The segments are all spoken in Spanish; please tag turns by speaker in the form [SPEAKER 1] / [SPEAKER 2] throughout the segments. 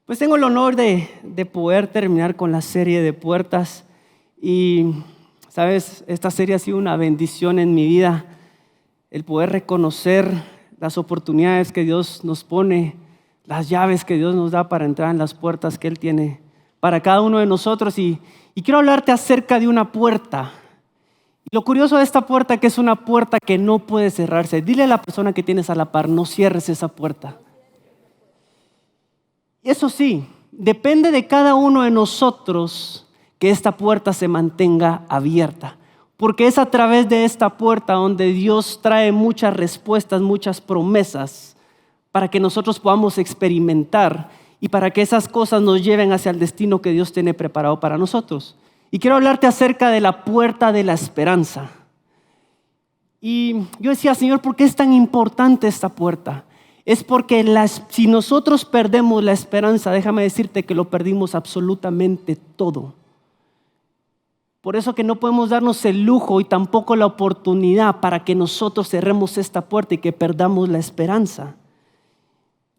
[SPEAKER 1] Pues tengo el honor de poder terminar con la serie de puertas y, sabes, esta serie ha sido una bendición en mi vida, el poder reconocer las oportunidades que Dios nos pone, las llaves que Dios nos da para entrar en las puertas que Él tiene para cada uno de nosotros y quiero hablarte acerca de una puerta. Lo curioso de esta puerta es que es una puerta que no puede cerrarse. Dile a la persona que tienes a la par, no cierres esa puerta. Y eso sí, depende de cada uno de nosotros que esta puerta se mantenga abierta. Porque es a través de esta puerta donde Dios trae muchas respuestas, muchas promesas para que nosotros podamos experimentar y para que esas cosas nos lleven hacia el destino que Dios tiene preparado para nosotros. Y quiero hablarte acerca de la puerta de la esperanza. Y yo decía, Señor, ¿por qué es tan importante esta puerta? Es porque si nosotros perdemos la esperanza, déjame decirte que lo perdimos absolutamente todo. Por eso que no podemos darnos el lujo y tampoco la oportunidad para que nosotros cerremos esta puerta y que perdamos la esperanza.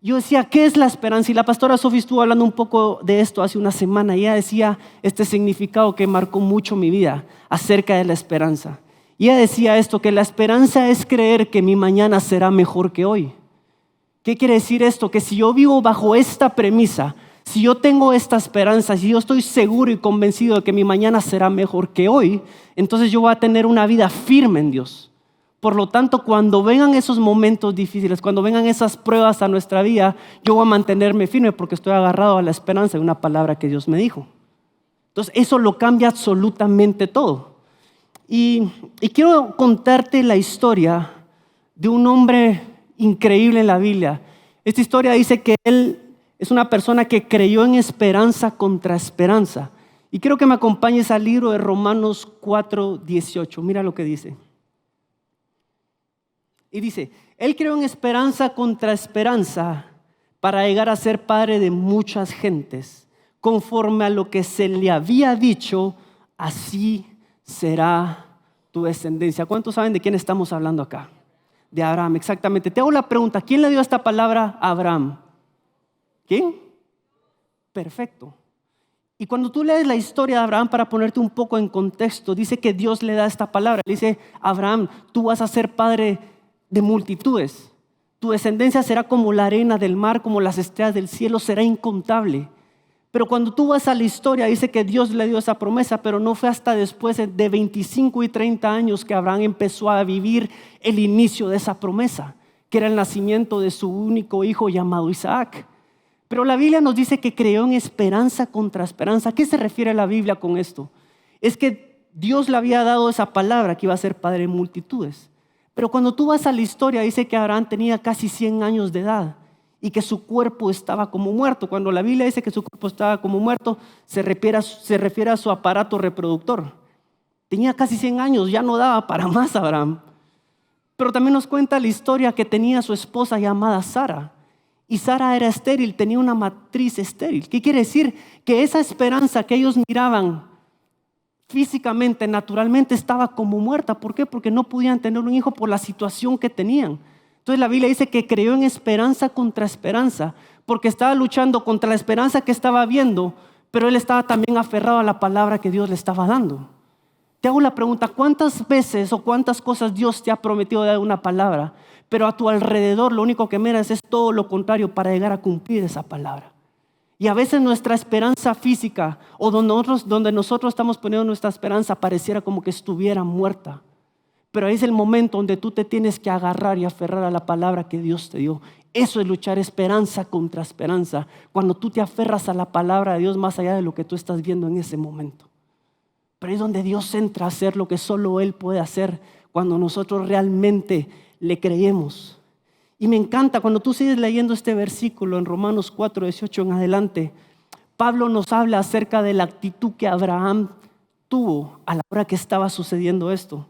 [SPEAKER 1] Yo decía, ¿qué es la esperanza? Y la pastora Sofía estuvo hablando un poco de esto hace una semana y ella decía este significado que marcó mucho mi vida acerca de la esperanza. Y ella decía esto, que la esperanza es creer que mi mañana será mejor que hoy. ¿Qué quiere decir esto? Que si yo vivo bajo esta premisa, si yo tengo esta esperanza, si yo estoy seguro y convencido de que mi mañana será mejor que hoy, entonces yo voy a tener una vida firme en Dios. Por lo tanto, cuando vengan esos momentos difíciles, cuando vengan esas pruebas a nuestra vida, yo voy a mantenerme firme porque estoy agarrado a la esperanza de una palabra que Dios me dijo. Entonces, eso lo cambia absolutamente todo. Y quiero contarte la historia de un hombre increíble en la Biblia. Esta historia dice que él es una persona que creyó en esperanza contra esperanza. Y quiero que me acompañes al libro de Romanos 4:18. Mira lo que dice. Y dice, él creyó en esperanza contra esperanza para llegar a ser padre de muchas gentes. Conforme a lo que se le había dicho, así será tu descendencia. ¿Cuántos saben de quién estamos hablando acá? De Abraham, exactamente. Te hago la pregunta, ¿quién le dio esta palabra a Abraham? ¿Quién? Perfecto. Y cuando tú lees la historia de Abraham, para ponerte un poco en contexto, dice que Dios le da esta palabra. Le dice, Abraham, tú vas a ser padre de multitudes. Tu descendencia será como la arena del mar, como las estrellas del cielo, será incontable. Pero cuando tú vas a la historia, dice que Dios le dio esa promesa, pero no fue hasta después de 25 y 30 años que Abraham empezó a vivir el inicio de esa promesa, que era el nacimiento de su único hijo llamado Isaac. Pero la Biblia nos dice que creyó en esperanza contra esperanza. ¿A qué se refiere la Biblia con esto? Es que Dios le había dado esa palabra que iba a ser padre de multitudes. Pero cuando tú vas a la historia, dice que Abraham tenía casi 100 años de edad y que su cuerpo estaba como muerto. Cuando la Biblia dice que su cuerpo estaba como muerto, se refiere a su aparato reproductor. Tenía casi 100 años, ya no daba para más Abraham. Pero también nos cuenta la historia que tenía su esposa llamada Sara. Y Sara era estéril, tenía una matriz estéril. ¿Qué quiere decir? Que esa esperanza que ellos miraban físicamente, naturalmente, estaba como muerta. ¿Por qué? Porque no podían tener un hijo por la situación que tenían. Entonces la Biblia dice que creyó en esperanza contra esperanza, porque estaba luchando contra la esperanza que estaba viendo, pero él estaba también aferrado a la palabra que Dios le estaba dando. Te hago la pregunta, ¿cuántas veces o cuántas cosas Dios te ha prometido dar una palabra, pero a tu alrededor lo único que miras es todo lo contrario para llegar a cumplir esa palabra? Y a veces nuestra esperanza física o donde nosotros estamos poniendo nuestra esperanza pareciera como que estuviera muerta. Pero ahí es el momento donde tú te tienes que agarrar y aferrar a la palabra que Dios te dio. Eso es luchar esperanza contra esperanza. Cuando tú te aferras a la palabra de Dios más allá de lo que tú estás viendo en ese momento. Pero ahí es donde Dios entra a hacer lo que solo Él puede hacer cuando nosotros realmente le creemos. Y me encanta cuando tú sigues leyendo este versículo en Romanos 4:18 en adelante. Pablo nos habla acerca de la actitud que Abraham tuvo a la hora que estaba sucediendo esto.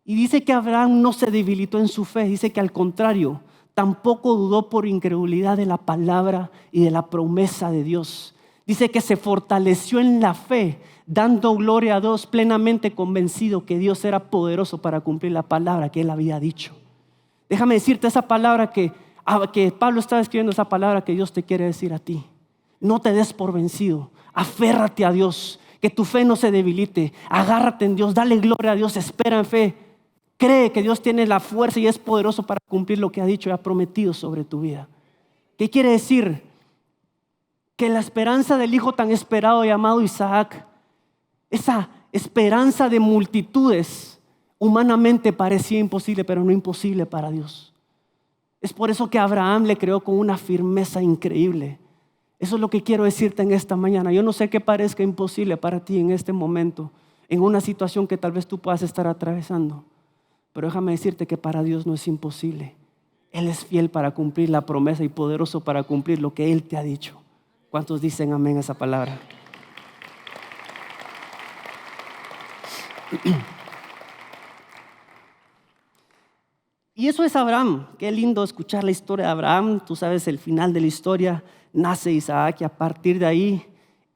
[SPEAKER 1] Y dice que Abraham no se debilitó en su fe, dice que al contrario, tampoco dudó por incredulidad de la palabra y de la promesa de Dios. Dice que se fortaleció en la fe, dando gloria a Dios, plenamente convencido que Dios era poderoso para cumplir la palabra que él había dicho. Déjame decirte esa palabra que Pablo estaba escribiendo, esa palabra que Dios te quiere decir a ti. no te des por vencido. Aférrate a Dios, que tu fe no se debilite. Agárrate en Dios, dale gloria a Dios, espera en fe. Cree que Dios tiene la fuerza y es poderoso para cumplir lo que ha dicho y ha prometido sobre tu vida. ¿Qué quiere decir? Que la esperanza del hijo tan esperado llamado Isaac, esa esperanza de multitudes, humanamente parecía imposible, pero no imposible para Dios. Es por eso que Abraham le creó con una firmeza increíble. Eso es lo que quiero decirte en esta mañana. Yo no sé qué parezca imposible para ti en este momento, en una situación que tal vez tú puedas estar atravesando. Pero déjame decirte que para Dios no es imposible. Él es fiel para cumplir la promesa y poderoso para cumplir lo que Él te ha dicho. ¿Cuántos dicen amén a esa palabra? Y eso es Abraham. Qué lindo escuchar la historia de Abraham. Tú sabes el final de la historia. Nace Isaac y a partir de ahí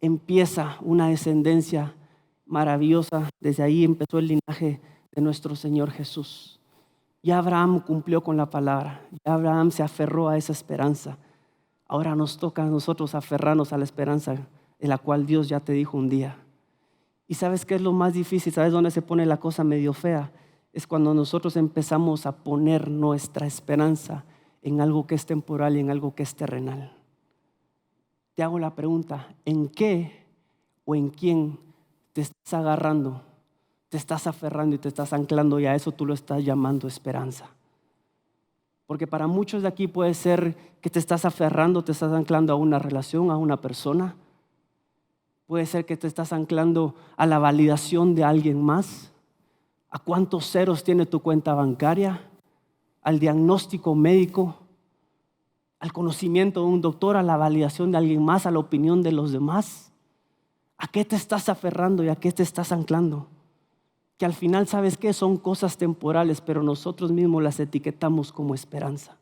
[SPEAKER 1] empieza una descendencia maravillosa. Desde ahí empezó el linaje de nuestro Señor Jesús. Ya Abraham cumplió con la palabra. Ya Abraham se aferró a esa esperanza. Ahora nos toca a nosotros aferrarnos a la esperanza en la cual Dios ya te dijo un día. ¿Y sabes qué es lo más difícil? ¿Sabes dónde se pone la cosa medio fea? Es cuando nosotros empezamos a poner nuestra esperanza en algo que es temporal y en algo que es terrenal. Te hago la pregunta, ¿en qué o en quién te estás agarrando? Te estás aferrando y te estás anclando y a eso tú lo estás llamando esperanza. Porque para muchos de aquí puede ser que te estás aferrando, te estás anclando a una relación, a una persona. Puede ser que te estás anclando a la validación de alguien más. ¿A cuántos ceros tiene tu cuenta bancaria? ¿Al diagnóstico médico? ¿Al conocimiento de un doctor? ¿A la validación de alguien más? ¿A la opinión de los demás? ¿A qué te estás aferrando y a qué te estás anclando? Que al final, ¿sabes qué? Son cosas temporales, pero nosotros mismos las etiquetamos como esperanza.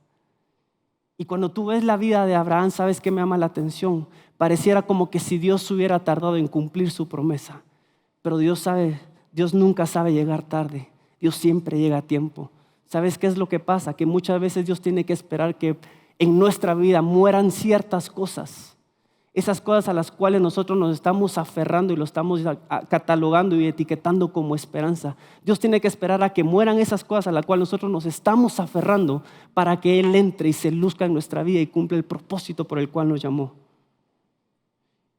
[SPEAKER 1] Y cuando tú ves la vida de Abraham, ¿sabes qué me llama la atención? Pareciera como que si Dios hubiera tardado en cumplir su promesa. Pero Dios nunca sabe llegar tarde. Dios siempre llega a tiempo. ¿Sabes qué es lo que pasa? Que muchas veces Dios tiene que esperar que en nuestra vida mueran ciertas cosas. Esas cosas a las cuales nosotros nos estamos aferrando y lo estamos catalogando y etiquetando como esperanza. Dios tiene que esperar a que mueran esas cosas a las cuales nosotros nos estamos aferrando para que Él entre y se luzca en nuestra vida y cumpla el propósito por el cual nos llamó.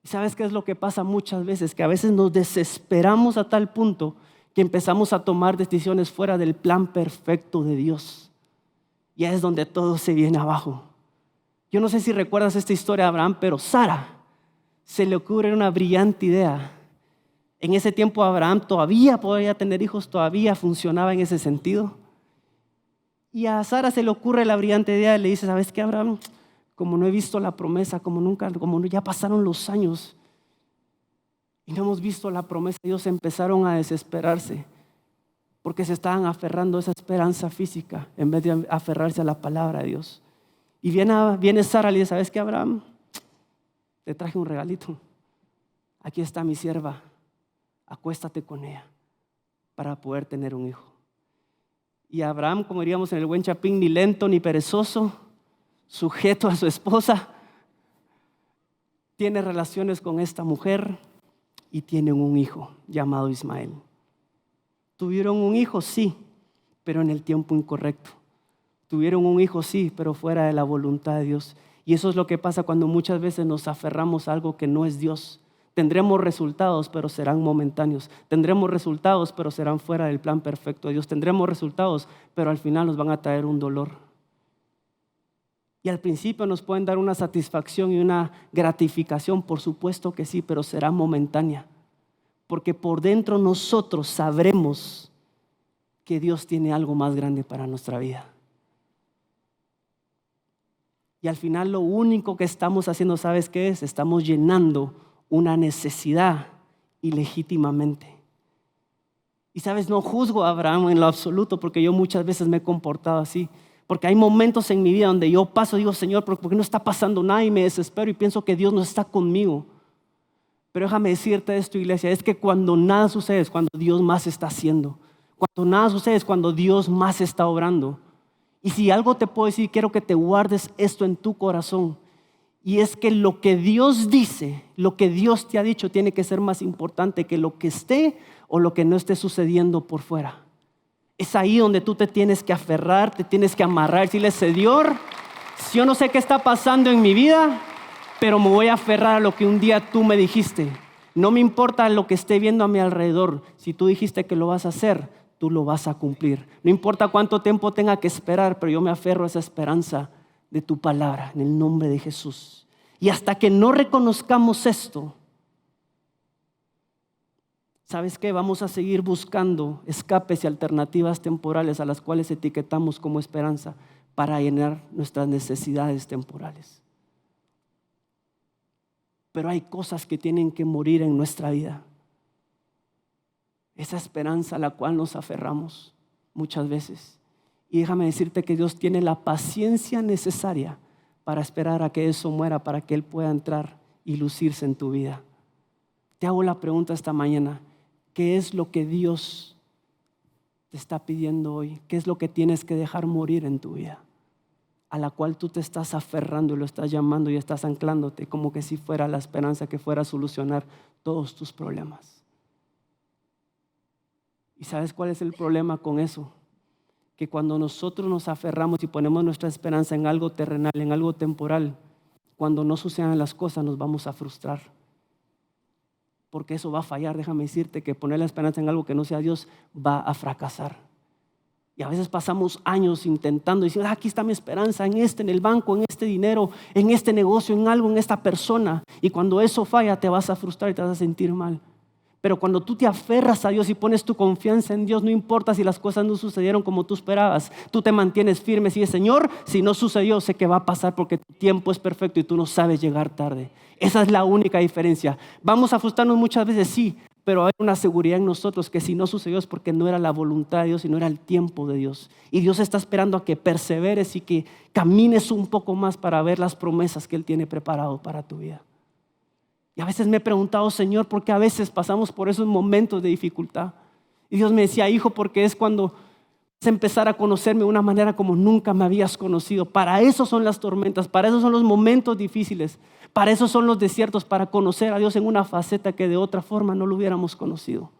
[SPEAKER 1] ¿Y sabes qué es lo que pasa muchas veces? Que a veces nos desesperamos a tal punto que empezamos a tomar decisiones fuera del plan perfecto de Dios. Y ahí es donde todo se viene abajo. Yo no sé si recuerdas esta historia de Abraham, pero Sara se le ocurre una brillante idea. En ese tiempo Abraham todavía podía tener hijos, todavía funcionaba en ese sentido. Y a Sara se le ocurre la brillante idea y le dice, ¿sabes qué, Abraham? Como no he visto la promesa, como ya pasaron los años y no hemos visto la promesa, ellos empezaron a desesperarse porque se estaban aferrando a esa esperanza física en vez de aferrarse a la palabra de Dios. Y viene Sara y le dice, ¿sabes qué, Abraham? Te traje un regalito. Aquí está mi sierva. Acuéstate con ella para poder tener un hijo. Y Abraham, como diríamos en el buen chapín, ni lento ni perezoso, sujeto a su esposa, tiene relaciones con esta mujer y tienen un hijo llamado Ismael. ¿Tuvieron un hijo? Sí, pero en el tiempo incorrecto. Tuvieron un hijo, sí, pero fuera de la voluntad de Dios. Y eso es lo que pasa cuando muchas veces nos aferramos a algo que no es Dios. Tendremos resultados, pero serán momentáneos. Tendremos resultados, pero serán fuera del plan perfecto de Dios. Tendremos resultados, pero al final nos van a traer un dolor. Y al principio nos pueden dar una satisfacción y una gratificación, por supuesto que sí, pero será momentánea. Porque por dentro nosotros sabremos que Dios tiene algo más grande para nuestra vida. Y al final lo único que estamos haciendo, ¿sabes qué es? Estamos llenando una necesidad ilegítimamente. Y sabes, no juzgo a Abraham en lo absoluto porque yo muchas veces me he comportado así. Porque hay momentos en mi vida donde yo paso y digo, Señor, ¿por qué no está pasando nada? Y me desespero y pienso que Dios no está conmigo. Pero déjame decirte esto, iglesia, es que cuando nada sucede es cuando Dios más está haciendo. Cuando nada sucede es cuando Dios más está obrando. Y si algo te puedo decir, quiero que te guardes esto en tu corazón. Y es que lo que Dios dice, lo que Dios te ha dicho, tiene que ser más importante que lo que esté o lo que no esté sucediendo por fuera. Es ahí donde tú te tienes que aferrar, te tienes que amarrar, decirle, Señor, yo no sé qué está pasando en mi vida, pero me voy a aferrar a lo que un día tú me dijiste. No me importa lo que esté viendo a mi alrededor. Si tú dijiste que lo vas a hacer, tú lo vas a cumplir. No importa cuánto tiempo tenga que esperar, pero yo me aferro a esa esperanza de tu palabra, en el nombre de Jesús. Y hasta que no reconozcamos esto, ¿sabes qué? Vamos a seguir buscando escapes y alternativas temporales a las cuales etiquetamos como esperanza para llenar nuestras necesidades temporales. Pero hay cosas que tienen que morir en nuestra vida. Esa esperanza a la cual nos aferramos muchas veces. Y déjame decirte que Dios tiene la paciencia necesaria para esperar a que eso muera, para que Él pueda entrar y lucirse en tu vida. Te hago la pregunta esta mañana. ¿Qué es lo que Dios te está pidiendo hoy? ¿Qué es lo que tienes que dejar morir en tu vida? A la cual tú te estás aferrando y lo estás llamando y estás anclándote como que si fuera la esperanza que fuera a solucionar todos tus problemas. ¿Y sabes cuál es el problema con eso? Que cuando nosotros nos aferramos y ponemos nuestra esperanza en algo terrenal, en algo temporal, cuando no sucedan las cosas nos vamos a frustrar. Porque eso va a fallar. Déjame decirte que poner la esperanza en algo que no sea Dios va a fracasar. Y a veces pasamos años intentando decir, aquí está mi esperanza, en el banco, en este dinero, en este negocio, en algo, en esta persona. Y cuando eso falla te vas a frustrar y te vas a sentir mal. Pero cuando tú te aferras a Dios y pones tu confianza en Dios, no importa si las cosas no sucedieron como tú esperabas, tú te mantienes firme y dices, Señor, si no sucedió, sé que va a pasar porque tu tiempo es perfecto y tú no sabes llegar tarde. Esa es la única diferencia. Vamos a frustrarnos muchas veces, sí, pero hay una seguridad en nosotros que si no sucedió es porque no era la voluntad de Dios y no era el tiempo de Dios. Y Dios está esperando a que perseveres y que camines un poco más para ver las promesas que Él tiene preparado para tu vida. Y a veces me he preguntado, Señor, ¿por qué a veces pasamos por esos momentos de dificultad? Y Dios me decía, hijo, porque es cuando vas a empezar a conocerme de una manera como nunca me habías conocido. Para eso son las tormentas, para eso son los momentos difíciles, para eso son los desiertos, para conocer a Dios en una faceta que de otra forma no lo hubiéramos conocido.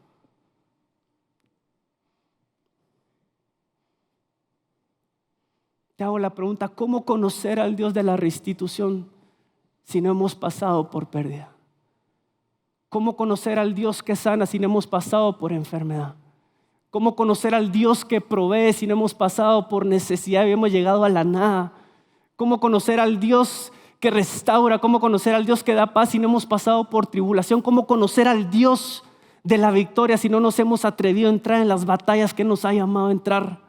[SPEAKER 1] Te hago la pregunta, ¿cómo conocer al Dios de la restitución si no hemos pasado por pérdida? ¿Cómo conocer al Dios que sana si no hemos pasado por enfermedad? ¿Cómo conocer al Dios que provee si no hemos pasado por necesidad y hemos llegado a la nada? ¿Cómo conocer al Dios que restaura? ¿Cómo conocer al Dios que da paz si no hemos pasado por tribulación? ¿Cómo conocer al Dios de la victoria si no nos hemos atrevido a entrar en las batallas que nos ha llamado a entrar?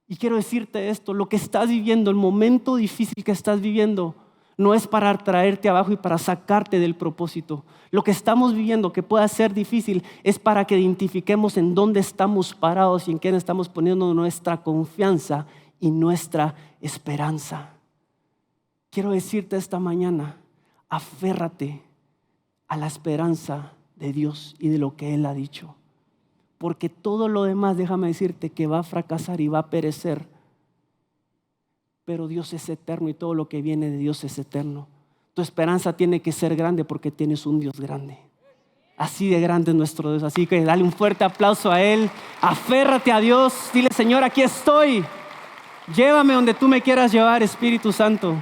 [SPEAKER 1] Y quiero decirte esto, lo que estás viviendo, el momento difícil que estás viviendo, no es para traerte abajo y para sacarte del propósito. Lo que estamos viviendo, que pueda ser difícil, es para que identifiquemos en dónde estamos parados y en quién estamos poniendo nuestra confianza y nuestra esperanza. Quiero decirte esta mañana, aférrate a la esperanza de Dios y de lo que Él ha dicho. Porque todo lo demás, déjame decirte que va a fracasar y va a perecer. Pero Dios es eterno y todo lo que viene de Dios es eterno. Tu esperanza tiene que ser grande porque tienes un Dios grande. Así de grande es nuestro Dios. Así que dale un fuerte aplauso a Él. Aférrate a Dios. Dile, Señor, aquí estoy. Llévame donde tú me quieras llevar, Espíritu Santo.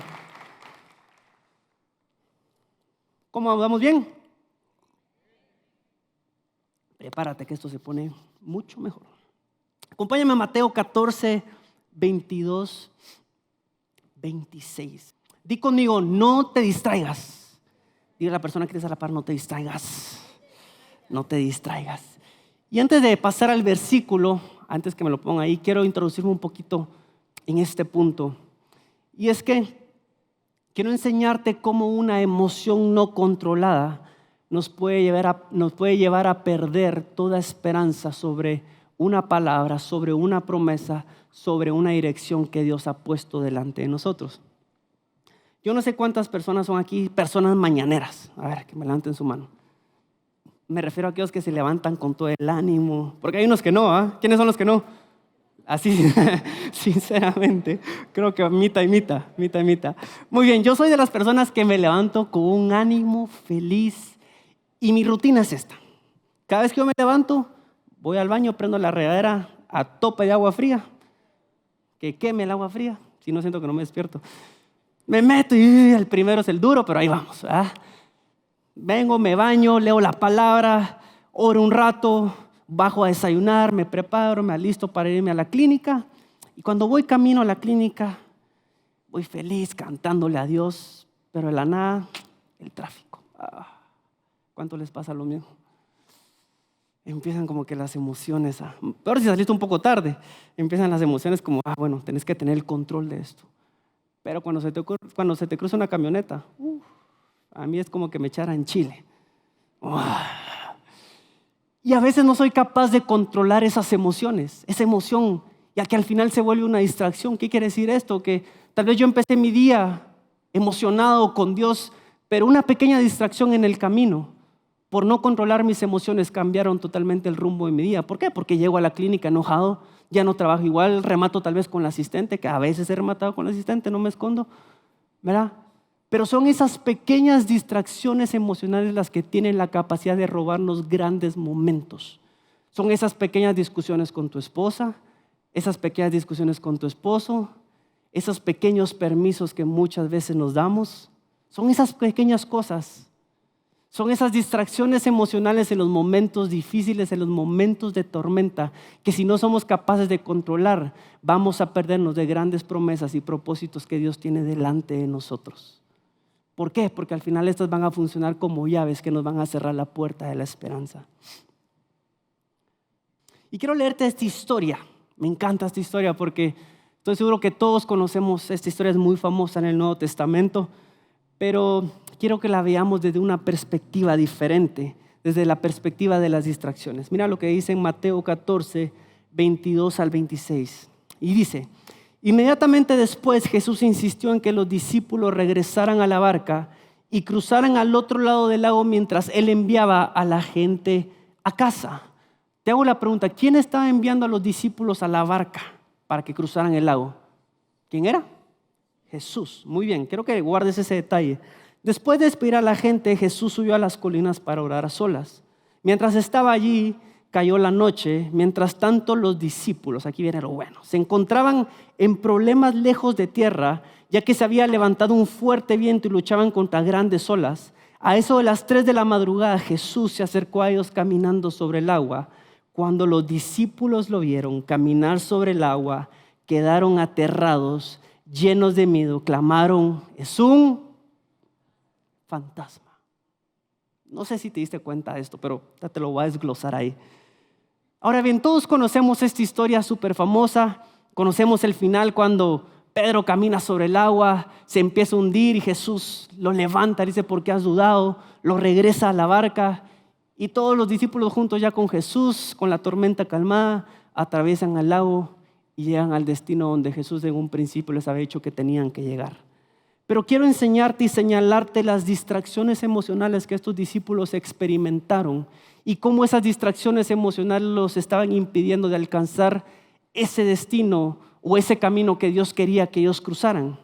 [SPEAKER 1] ¿Cómo vamos bien? Prepárate que esto se pone mucho mejor. Acompáñame a Mateo 14, 22, 26. Di conmigo, no te distraigas. Dile a la persona que tienes a la par, no te distraigas. No te distraigas. Y antes de pasar al versículo, antes que me lo ponga ahí, quiero introducirme un poquito en este punto. Y es que quiero enseñarte cómo una emoción no controlada nos puede llevar a perder toda esperanza sobre una palabra, sobre una promesa, sobre una dirección que Dios ha puesto delante de nosotros. Yo no sé cuántas personas son aquí, personas mañaneras. A ver, que me levanten su mano. Me refiero a aquellos que se levantan con todo el ánimo, porque hay unos que no, ¿eh? ¿Quiénes son los que no? Así, sinceramente, creo que mitad y mitad, mitad y mitad. Muy bien, yo soy de las personas que me levanto con un ánimo feliz y mi rutina es esta. Cada vez que yo me levanto, voy al baño, prendo la regadera a tope de agua fría, que queme el agua fría, si no siento que no me despierto. Me meto y el primero es el duro, pero ahí vamos, ¿verdad? Vengo, me baño, leo la palabra, oro un rato, bajo a desayunar, me preparo, me alisto para irme a la clínica. Y cuando voy camino a la clínica, voy feliz cantándole a Dios, pero de la nada, el tráfico. ¿Cuánto les pasa lo mismo? Empiezan como que las emociones, peor si saliste un poco tarde, empiezan las emociones como, bueno, tenés que tener el control de esto. Pero cuando se te cruza una camioneta, a mí es como que me echara en Chile. Y a veces no soy capaz de controlar esas emociones, esa emoción, ya que al final se vuelve una distracción. ¿Qué quiere decir esto? Que tal vez yo empecé mi día emocionado con Dios, pero una pequeña distracción en el camino, por no controlar mis emociones, cambiaron totalmente el rumbo de mi día. ¿Por qué? Porque llego a la clínica enojado, ya no trabajo igual, remato tal vez con la asistente, que a veces he rematado con la asistente, no me escondo, ¿verdad? Pero son esas pequeñas distracciones emocionales las que tienen la capacidad de robarnos grandes momentos. Son esas pequeñas discusiones con tu esposa, esas pequeñas discusiones con tu esposo, esos pequeños permisos que muchas veces nos damos. Son esas pequeñas cosas. Son esas distracciones emocionales en los momentos difíciles, en los momentos de tormenta, que si no somos capaces de controlar, vamos a perdernos de grandes promesas y propósitos que Dios tiene delante de nosotros. ¿Por qué? Porque al final estas van a funcionar como llaves que nos van a cerrar la puerta de la esperanza. Y quiero leerte esta historia. Me encanta esta historia porque estoy seguro que todos conocemos esta historia, es muy famosa en el Nuevo Testamento, pero quiero que la veamos desde una perspectiva diferente, desde la perspectiva de las distracciones. Mira lo que dice en Mateo 14, 22 al 26. Y dice: inmediatamente después Jesús insistió en que los discípulos regresaran a la barca y cruzaran al otro lado del lago mientras Él enviaba a la gente a casa. Te hago la pregunta, ¿quién estaba enviando a los discípulos a la barca para que cruzaran el lago? ¿Quién era? Jesús. Muy bien, quiero que guardes ese detalle. Después de despedir a la gente, Jesús subió a las colinas para orar a solas. Mientras estaba allí, cayó la noche. Mientras tanto, los discípulos, aquí viene lo bueno, se encontraban en problemas lejos de tierra, ya que se había levantado un fuerte viento y luchaban contra grandes olas. A eso de las 3 de la madrugada, Jesús se acercó a ellos caminando sobre el agua. Cuando los discípulos lo vieron caminar sobre el agua, quedaron aterrados, llenos de miedo, clamaron: es un fantasma. No sé si te diste cuenta de esto, pero ya te lo voy a desglosar ahí. Ahora bien, todos conocemos esta historia súper famosa. Conocemos el final cuando Pedro camina sobre el agua, se empieza a hundir y Jesús lo levanta, dice: ¿por qué has dudado? Lo regresa a la barca y todos los discípulos juntos ya con Jesús, con la tormenta calmada, atraviesan el lago y llegan al destino donde Jesús en un principio les había dicho que tenían que llegar. Pero quiero enseñarte y señalarte las distracciones emocionales que estos discípulos experimentaron y cómo esas distracciones emocionales los estaban impidiendo de alcanzar ese destino o ese camino que Dios quería que ellos cruzaran.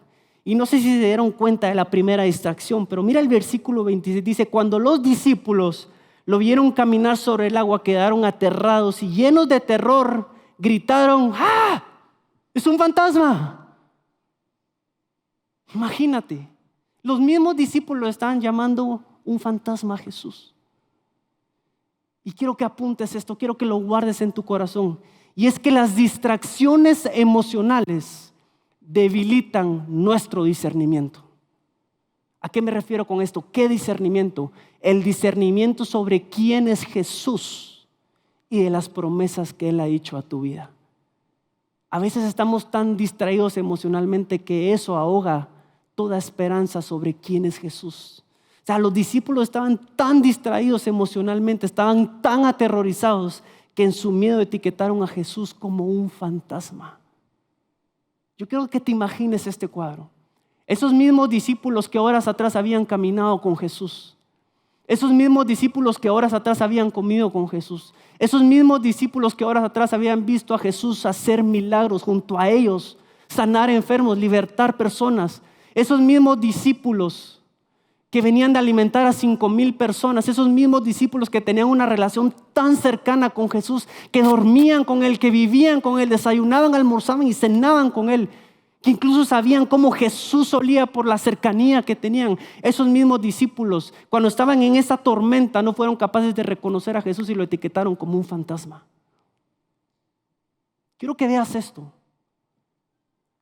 [SPEAKER 1] Y no sé si se dieron cuenta de la primera distracción, pero mira el versículo 26, dice: cuando los discípulos lo vieron caminar sobre el agua, quedaron aterrados y llenos de terror, gritaron: ¡ah! ¡Es un fantasma! Imagínate, los mismos discípulos estaban llamando un fantasma a Jesús. Y quiero que apuntes esto, quiero que lo guardes en tu corazón. Y es que las distracciones emocionales debilitan nuestro discernimiento. ¿A qué me refiero con esto? ¿Qué discernimiento? El discernimiento sobre quién es Jesús y de las promesas que Él ha hecho a tu vida. A veces estamos tan distraídos emocionalmente que eso ahoga toda esperanza sobre quién es Jesús. O sea, los discípulos estaban tan distraídos emocionalmente, estaban tan aterrorizados que en su miedo etiquetaron a Jesús como un fantasma. Yo quiero que te imagines este cuadro. Esos mismos discípulos que horas atrás habían caminado con Jesús, Esos mismos discípulos que horas atrás habían comido con Jesús. Esos mismos discípulos que horas atrás habían visto a Jesús hacer milagros junto a ellos, sanar enfermos, libertar personas. Esos mismos discípulos que venían de alimentar a 5,000 personas. Esos mismos discípulos que tenían una relación tan cercana con Jesús, que dormían con Él, que vivían con Él, desayunaban, almorzaban y cenaban con Él, que incluso sabían cómo Jesús olía por la cercanía que tenían. Esos mismos discípulos, cuando estaban en esa tormenta, no fueron capaces de reconocer a Jesús y lo etiquetaron como un fantasma. Quiero que veas esto. O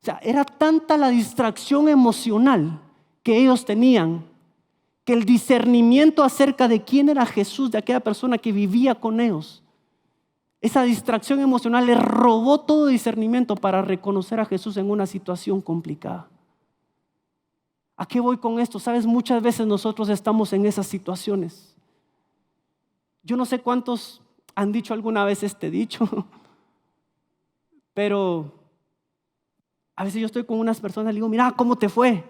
[SPEAKER 1] sea, era tanta la distracción emocional que ellos tenían, que el discernimiento acerca de quién era Jesús, de aquella persona que vivía con ellos, esa distracción emocional les robó todo discernimiento para reconocer a Jesús en una situación complicada. ¿A qué voy con esto? Sabes, muchas veces nosotros estamos en esas situaciones. Yo no sé cuántos han dicho alguna vez este dicho, pero a veces yo estoy con unas personas y digo, mira, ¿cómo te fue?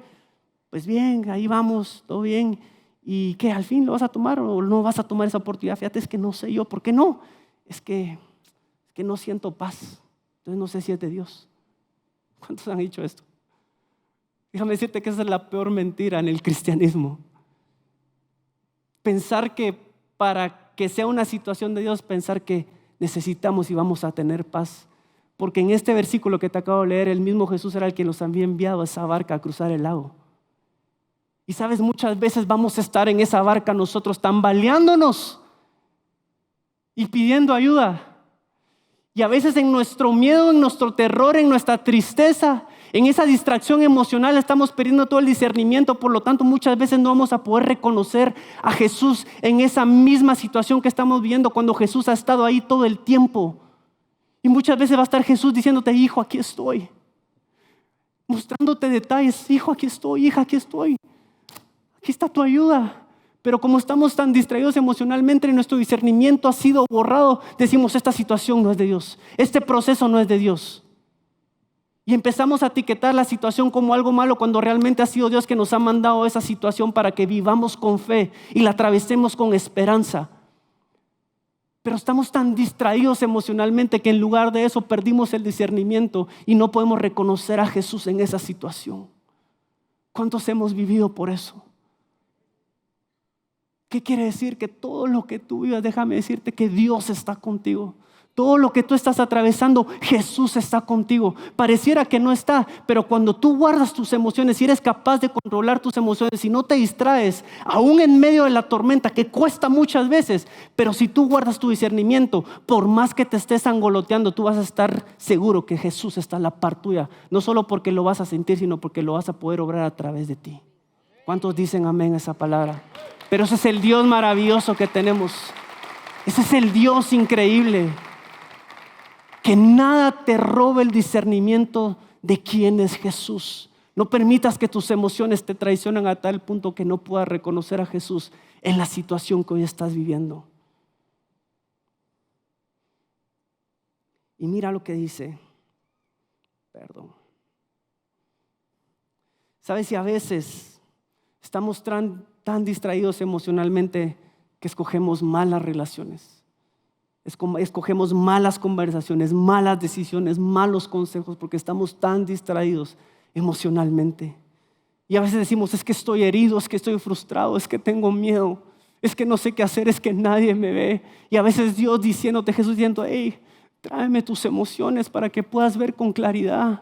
[SPEAKER 1] Pues bien, ahí vamos, todo bien. ¿Y qué? ¿Al fin lo vas a tomar o no vas a tomar esa oportunidad? Fíjate, es que no sé yo, ¿por qué no? Es que no siento paz. Entonces no sé si es de Dios. ¿Cuántos han dicho esto? Déjame decirte que esa es la peor mentira en el cristianismo. Pensar que para que sea una situación de Dios, pensar que necesitamos y vamos a tener paz. Porque en este versículo que te acabo de leer, el mismo Jesús era el que los había enviado a esa barca a cruzar el lago. Y sabes, muchas veces vamos a estar en esa barca nosotros tambaleándonos y pidiendo ayuda. Y a veces en nuestro miedo, en nuestro terror, en nuestra tristeza, en esa distracción emocional estamos perdiendo todo el discernimiento. Por lo tanto, muchas veces no vamos a poder reconocer a Jesús en esa misma situación que estamos viviendo cuando Jesús ha estado ahí todo el tiempo. Y muchas veces va a estar Jesús diciéndote, hijo, aquí estoy. Mostrándote detalles, hijo, aquí estoy, hija, aquí estoy. Aquí está tu ayuda. Pero como estamos tan distraídos emocionalmente y nuestro discernimiento ha sido borrado, decimos, esta situación no es de Dios. Este proceso no es de Dios. Y empezamos a etiquetar la situación como algo malo cuando realmente ha sido Dios que nos ha mandado esa situación para que vivamos con fe y la atravesemos con esperanza. Pero estamos tan distraídos emocionalmente que en lugar de eso perdimos el discernimiento y no podemos reconocer a Jesús en esa situación. ¿Cuántos hemos vivido por eso? ¿Qué quiere decir? Que todo lo que tú vivas, déjame decirte que Dios está contigo. Todo lo que tú estás atravesando, Jesús está contigo. Pareciera que no está, pero cuando tú guardas tus emociones y eres capaz de controlar tus emociones y no te distraes, aún en medio de la tormenta, que cuesta muchas veces, pero si tú guardas tu discernimiento, por más que te estés angoloteando, tú vas a estar seguro que Jesús está a la par tuya. No solo porque lo vas a sentir, sino porque lo vas a poder obrar a través de ti. ¿Cuántos dicen amén a esa palabra? Pero ese es el Dios maravilloso que tenemos. Ese es el Dios increíble. Que nada te robe el discernimiento de quién es Jesús. No permitas que tus emociones te traicionen a tal punto que no puedas reconocer a Jesús en la situación que hoy estás viviendo. Y mira lo que dice. ¿Sabes? Si a veces estamos tan distraídos emocionalmente que escogemos malas relaciones. Escogemos malas conversaciones, malas decisiones, malos consejos porque estamos tan distraídos emocionalmente. Y a veces decimos, es que estoy herido, es que estoy frustrado, es que tengo miedo, es que no sé qué hacer, es que nadie me ve. Y a veces Dios diciéndote, Jesús diciendo, hey, tráeme tus emociones para que puedas ver con claridad.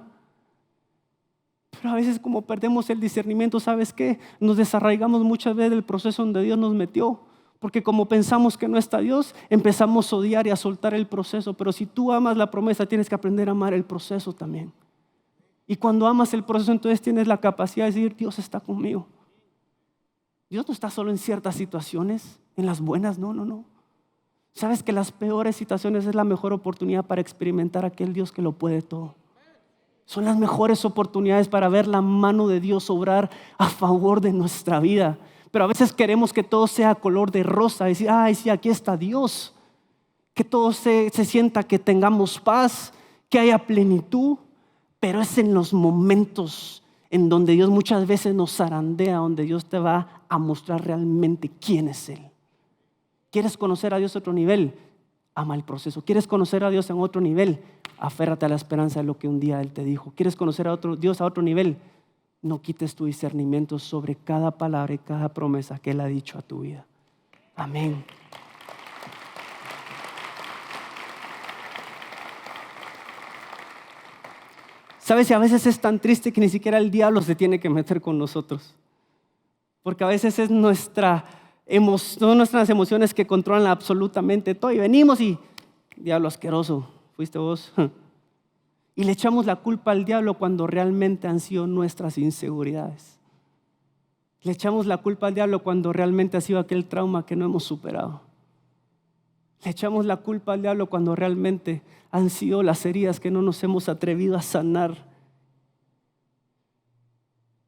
[SPEAKER 1] Pero a veces como perdemos el discernimiento, ¿sabes qué? Nos desarraigamos muchas veces del proceso donde Dios nos metió. Porque como pensamos que no está Dios, empezamos a odiar y a soltar el proceso. Pero si tú amas la promesa, tienes que aprender a amar el proceso también. Y cuando amas el proceso, entonces tienes la capacidad de decir, Dios está conmigo. Dios no está solo en ciertas situaciones, en las buenas, no. Sabes que las peores situaciones es la mejor oportunidad para experimentar a aquel Dios que lo puede todo. Son las mejores oportunidades para ver la mano de Dios obrar a favor de nuestra vida. Pero a veces queremos que todo sea color de rosa, decir, ay, sí, aquí está Dios. Que todo se sienta, que tengamos paz, que haya plenitud. Pero es en los momentos en donde Dios muchas veces nos zarandea, donde Dios te va a mostrar realmente quién es Él. ¿Quieres conocer a Dios a otro nivel? Ama el proceso. ¿Quieres conocer a Dios en otro nivel? Aférrate a la esperanza de lo que un día Él te dijo. ¿Quieres conocer a Dios a otro nivel? No quites tu discernimiento sobre cada palabra y cada promesa que Él ha dicho a tu vida. Amén. ¿Sabes? Y a veces es tan triste que ni siquiera el diablo se tiene que meter con nosotros. Porque a veces es son nuestras emociones que controlan absolutamente todo. Y venimos y, diablo asqueroso, fuiste vos. Y le echamos la culpa al diablo cuando realmente han sido nuestras inseguridades. Le echamos la culpa al diablo cuando realmente ha sido aquel trauma que no hemos superado. Le echamos la culpa al diablo cuando realmente han sido las heridas que no nos hemos atrevido a sanar.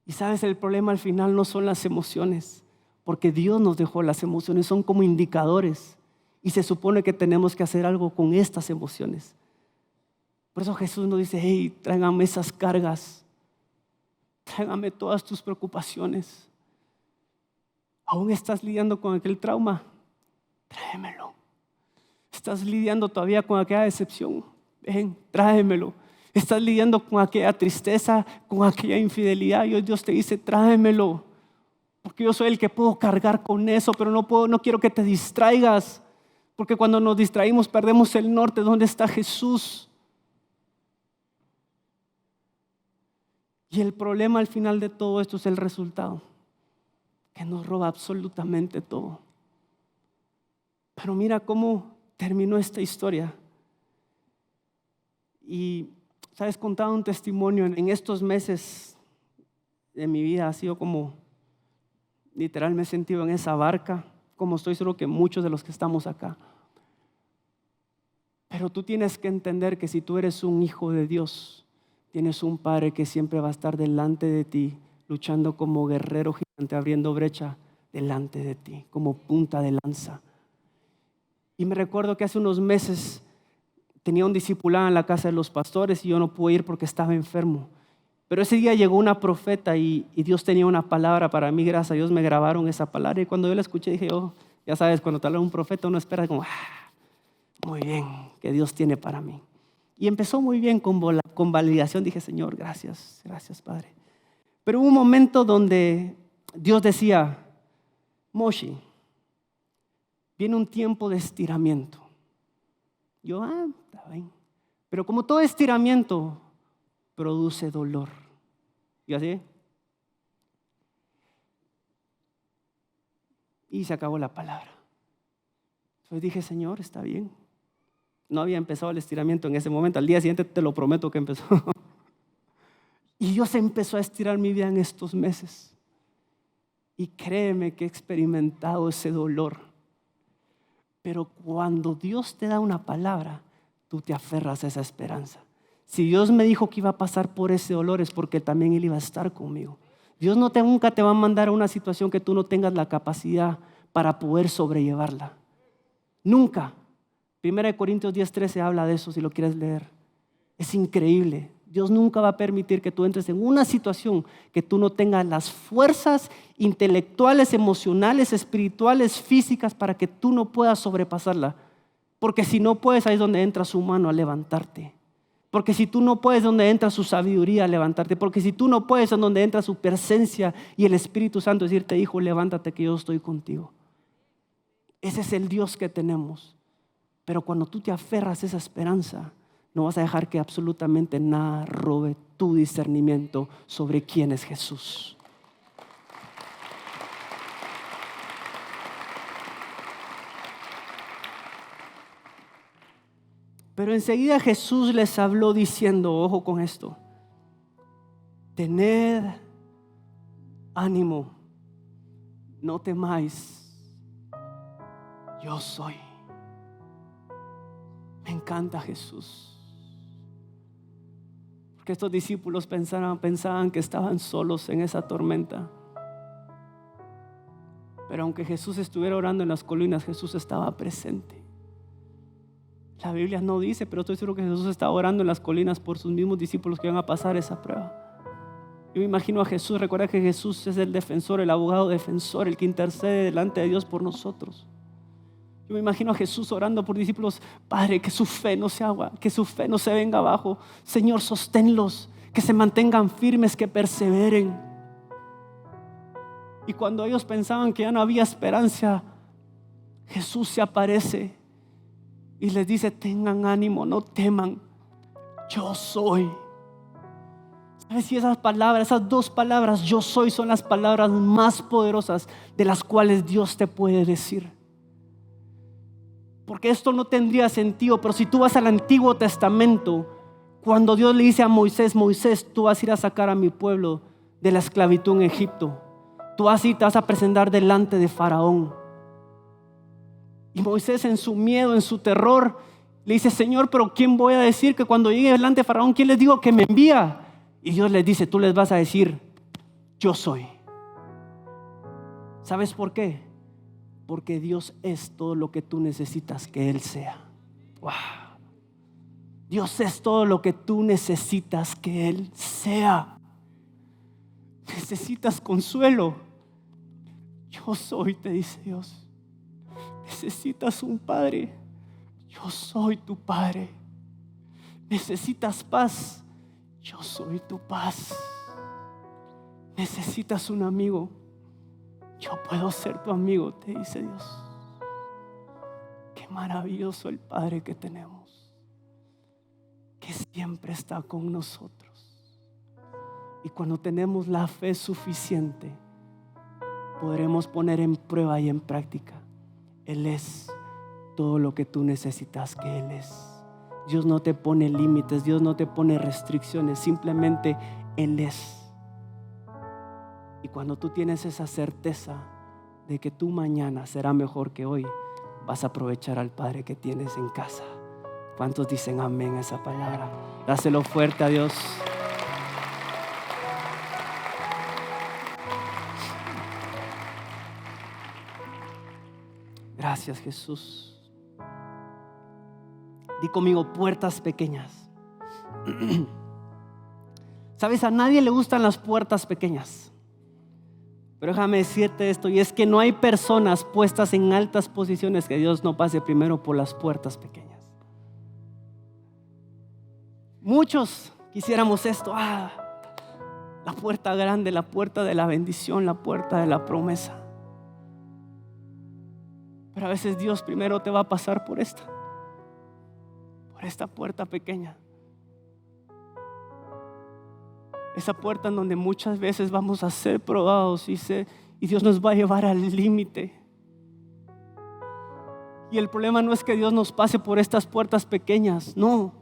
[SPEAKER 1] Y sabes, el problema al final no son las emociones, porque Dios nos dejó las emociones, son como indicadores. Y se supone que tenemos que hacer algo con estas emociones. Por eso Jesús nos dice, hey, tráigame esas cargas, tráigame todas tus preocupaciones. ¿Aún estás lidiando con aquel trauma? Tráemelo. ¿Estás lidiando todavía con aquella decepción? Ven, tráemelo. ¿Estás lidiando con aquella tristeza, con aquella infidelidad? Y hoy Dios te dice, tráemelo. Porque yo soy el que puedo cargar con eso, pero no quiero que te distraigas. Porque cuando nos distraímos perdemos el norte. ¿Dónde está Jesús? Y el problema al final de todo esto es el resultado, que nos roba absolutamente todo. Pero mira cómo terminó esta historia. Y, ¿sabes? Contaba un testimonio en estos meses de mi vida. Ha sido como, literal me he sentido en esa barca, como estoy seguro que muchos de los que estamos acá. Pero tú tienes que entender que si tú eres un hijo de Dios, tienes un Padre que siempre va a estar delante de ti, luchando como guerrero gigante, abriendo brecha delante de ti, como punta de lanza. Y me recuerdo que hace unos meses tenía un discipulado en la casa de los pastores y yo no pude ir porque estaba enfermo. Pero ese día llegó una profeta y Dios tenía una palabra para mí. Gracias a Dios me grabaron esa palabra y cuando yo la escuché dije, ya sabes, cuando te habla un profeta uno espera como, muy bien, que Dios tiene para mí. Y empezó muy bien con validación. Dije, Señor, gracias Padre. Pero hubo un momento donde Dios decía, Moshi, viene un tiempo de estiramiento. Yo, está bien. Pero como todo estiramiento produce dolor. ¿Y así? Y se acabó la palabra. Entonces dije, Señor, está bien. No había empezado el estiramiento en ese momento. Al día siguiente te lo prometo que empezó. Y Dios empezó a estirar mi vida en estos meses. Y créeme que he experimentado ese dolor. Pero cuando Dios te da una palabra, tú te aferras a esa esperanza. Si Dios me dijo que iba a pasar por ese dolor es porque también Él iba a estar conmigo. Dios nunca te va a mandar a una situación que tú no tengas la capacidad para poder sobrellevarla. Nunca. 1 Corintios 10:13 habla de eso si lo quieres leer. Es increíble. Dios nunca va a permitir que tú entres en una situación que tú no tengas las fuerzas intelectuales, emocionales, espirituales, físicas para que tú no puedas sobrepasarla. Porque si no puedes, ahí es donde entra su mano a levantarte. Porque si tú no puedes, es donde entra su sabiduría a levantarte. Porque si tú no puedes, es donde entra su presencia y el Espíritu Santo a decirte, hijo, levántate que yo estoy contigo. Ese es el Dios que tenemos. Pero cuando tú te aferras a esa esperanza, no vas a dejar que absolutamente nada robe tu discernimiento sobre quién es Jesús. Pero enseguida Jesús les habló diciendo, ojo con esto, tened ánimo, no temáis, yo soy. Me encanta Jesús. Porque estos discípulos pensaban que estaban solos en esa tormenta. Pero aunque Jesús estuviera orando en las colinas, Jesús estaba presente. La Biblia no dice, pero estoy seguro que Jesús estaba orando en las colinas por sus mismos discípulos que iban a pasar esa prueba. Yo me imagino a Jesús. Recuerda que Jesús es el defensor, el abogado defensor, el que intercede delante de Dios por nosotros. Yo me imagino a Jesús orando por discípulos. Padre, que su fe no se agua, que su fe no se venga abajo. Señor, sosténlos, que se mantengan firmes, que perseveren. Y cuando ellos pensaban que ya no había esperanza, Jesús se aparece y les dice: tengan ánimo, no teman, yo soy. ¿Sabes? Si esas palabras, esas dos palabras, yo soy, son las palabras más poderosas de las cuales Dios te puede decir. Porque esto no tendría sentido, pero si tú vas al Antiguo Testamento, cuando Dios le dice a Moisés: Moisés, tú vas a ir a sacar a mi pueblo de la esclavitud en Egipto, tú vas a ir, te vas a presentar delante de Faraón. Y Moisés, en su miedo, en su terror, le dice: Señor, pero ¿quién voy a decir que cuando llegue delante de Faraón, quién les digo que me envía? Y Dios les dice: tú les vas a decir: yo soy. ¿Sabes por qué? Porque Dios es todo lo que tú necesitas que Él sea. Wow. Dios es todo lo que tú necesitas que Él sea. Necesitas consuelo. Yo soy, te dice Dios. Necesitas un padre. Yo soy tu padre. Necesitas paz. Yo soy tu paz. Necesitas un amigo. Yo puedo ser tu amigo, te dice Dios. Qué maravilloso el Padre que tenemos, que siempre está con nosotros. Y cuando tenemos la fe suficiente, podremos poner en prueba y en práctica: Él es todo lo que tú necesitas que Él es. Dios no te pone límites, Dios no te pone restricciones, simplemente Él es. Y cuando tú tienes esa certeza de que tu mañana será mejor que hoy, vas a aprovechar al Padre que tienes en casa. ¿Cuántos dicen amén a esa palabra? Dáselo fuerte a Dios. Gracias, Jesús. Di conmigo: puertas pequeñas. ¿Sabes? A nadie le gustan las puertas pequeñas. Pero déjame decirte esto, y es que no hay personas puestas en altas posiciones que Dios no pase primero por las puertas pequeñas. Muchos quisiéramos esto: la puerta grande, la puerta de la bendición, la puerta de la promesa. Pero a veces Dios primero te va a pasar por esta puerta pequeña. Esa puerta en donde muchas veces vamos a ser probados y Dios nos va a llevar al límite. Y el problema no es que Dios nos pase por estas puertas pequeñas, no.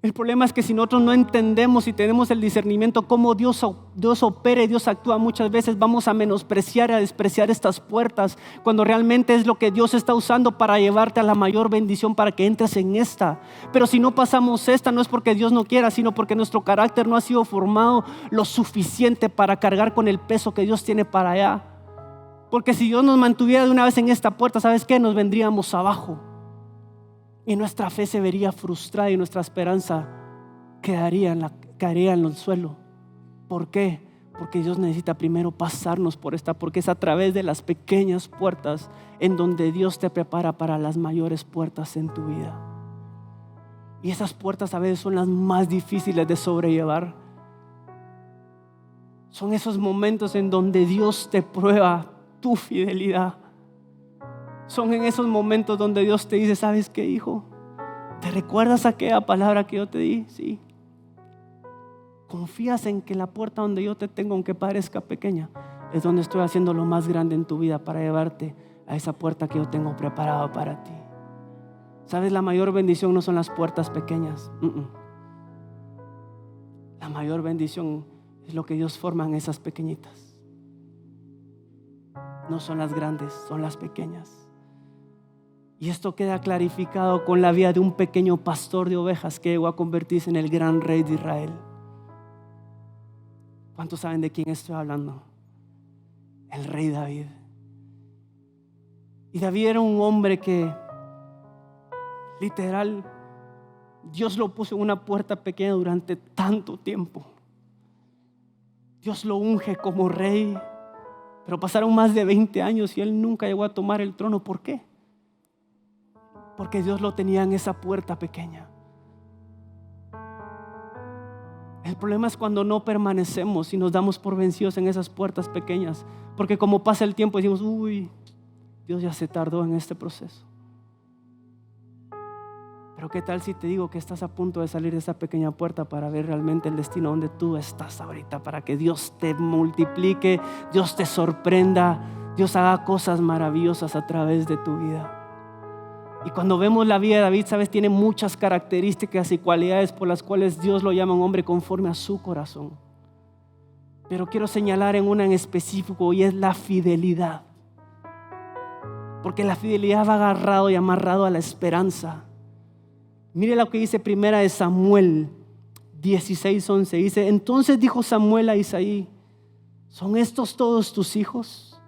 [SPEAKER 1] El problema es que si nosotros no entendemos y tenemos el discernimiento cómo Dios opera y Dios actúa, muchas veces vamos a menospreciar y a despreciar estas puertas, cuando realmente es lo que Dios está usando para llevarte a la mayor bendición, para que entres en esta. Pero si no pasamos esta, no es porque Dios no quiera, sino porque nuestro carácter no ha sido formado lo suficiente para cargar con el peso que Dios tiene para allá. Porque si Dios nos mantuviera de una vez en esta puerta, ¿sabes qué? Nos vendríamos abajo. Y nuestra fe se vería frustrada y nuestra esperanza caería en el suelo. ¿Por qué? Porque Dios necesita primero pasarnos por esta, porque es a través de las pequeñas puertas en donde Dios te prepara para las mayores puertas en tu vida. Y esas puertas a veces son las más difíciles de sobrellevar. Son esos momentos en donde Dios te prueba tu fidelidad. Son en esos momentos donde Dios te dice: ¿sabes qué, hijo? ¿Te recuerdas aquella palabra que yo te di? Sí. ¿Confías en que la puerta donde yo te tengo, aunque parezca pequeña, es donde estoy haciendo lo más grande en tu vida para llevarte a esa puerta que yo tengo preparada para ti? ¿Sabes? La mayor bendición no son las puertas pequeñas. La mayor bendición es lo que Dios forma en esas pequeñitas. No son las grandes, son las pequeñas. Y esto queda clarificado con la vida de un pequeño pastor de ovejas que llegó a convertirse en el gran rey de Israel. ¿Cuántos saben de quién estoy hablando? El rey David. Y David era un hombre que literal Dios lo puso en una puerta pequeña durante tanto tiempo. Dios lo unge como rey, pero pasaron más de 20 años y él nunca llegó a tomar el trono. ¿Por qué? Porque Dios lo tenía en esa puerta pequeña. El problema es cuando no permanecemos y nos damos por vencidos en esas puertas pequeñas, porque como pasa el tiempo decimos, uy, Dios ya se tardó en este proceso. Pero ¿qué tal si te digo que estás a punto de salir de esa pequeña puerta para ver realmente el destino donde tú estás ahorita, para que Dios te multiplique, Dios te sorprenda, Dios haga cosas maravillosas a través de tu vida? Y cuando vemos la vida de David, sabes, tiene muchas características y cualidades por las cuales Dios lo llama un hombre conforme a su corazón. Pero quiero señalar en una en específico, y es la fidelidad. Porque la fidelidad va agarrado y amarrado a la esperanza. Mire lo que dice primera de Samuel 16:11. Dice, entonces dijo Samuel a Isaí, ¿son estos todos tus hijos?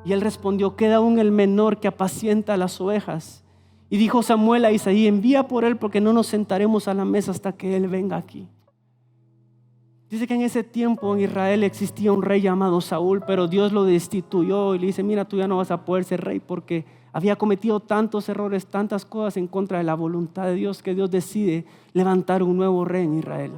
[SPEAKER 1] Y él respondió, queda aún el menor que apacienta las ovejas. Y dijo Samuel a Isaí, envía por él porque no nos sentaremos a la mesa hasta que él venga aquí. Dice que en ese tiempo en Israel existía un rey llamado Saúl, pero Dios lo destituyó y le dice, mira, tú ya no vas a poder ser rey porque había cometido tantos errores, tantas cosas en contra de la voluntad de Dios, que Dios decide levantar un nuevo rey en Israel.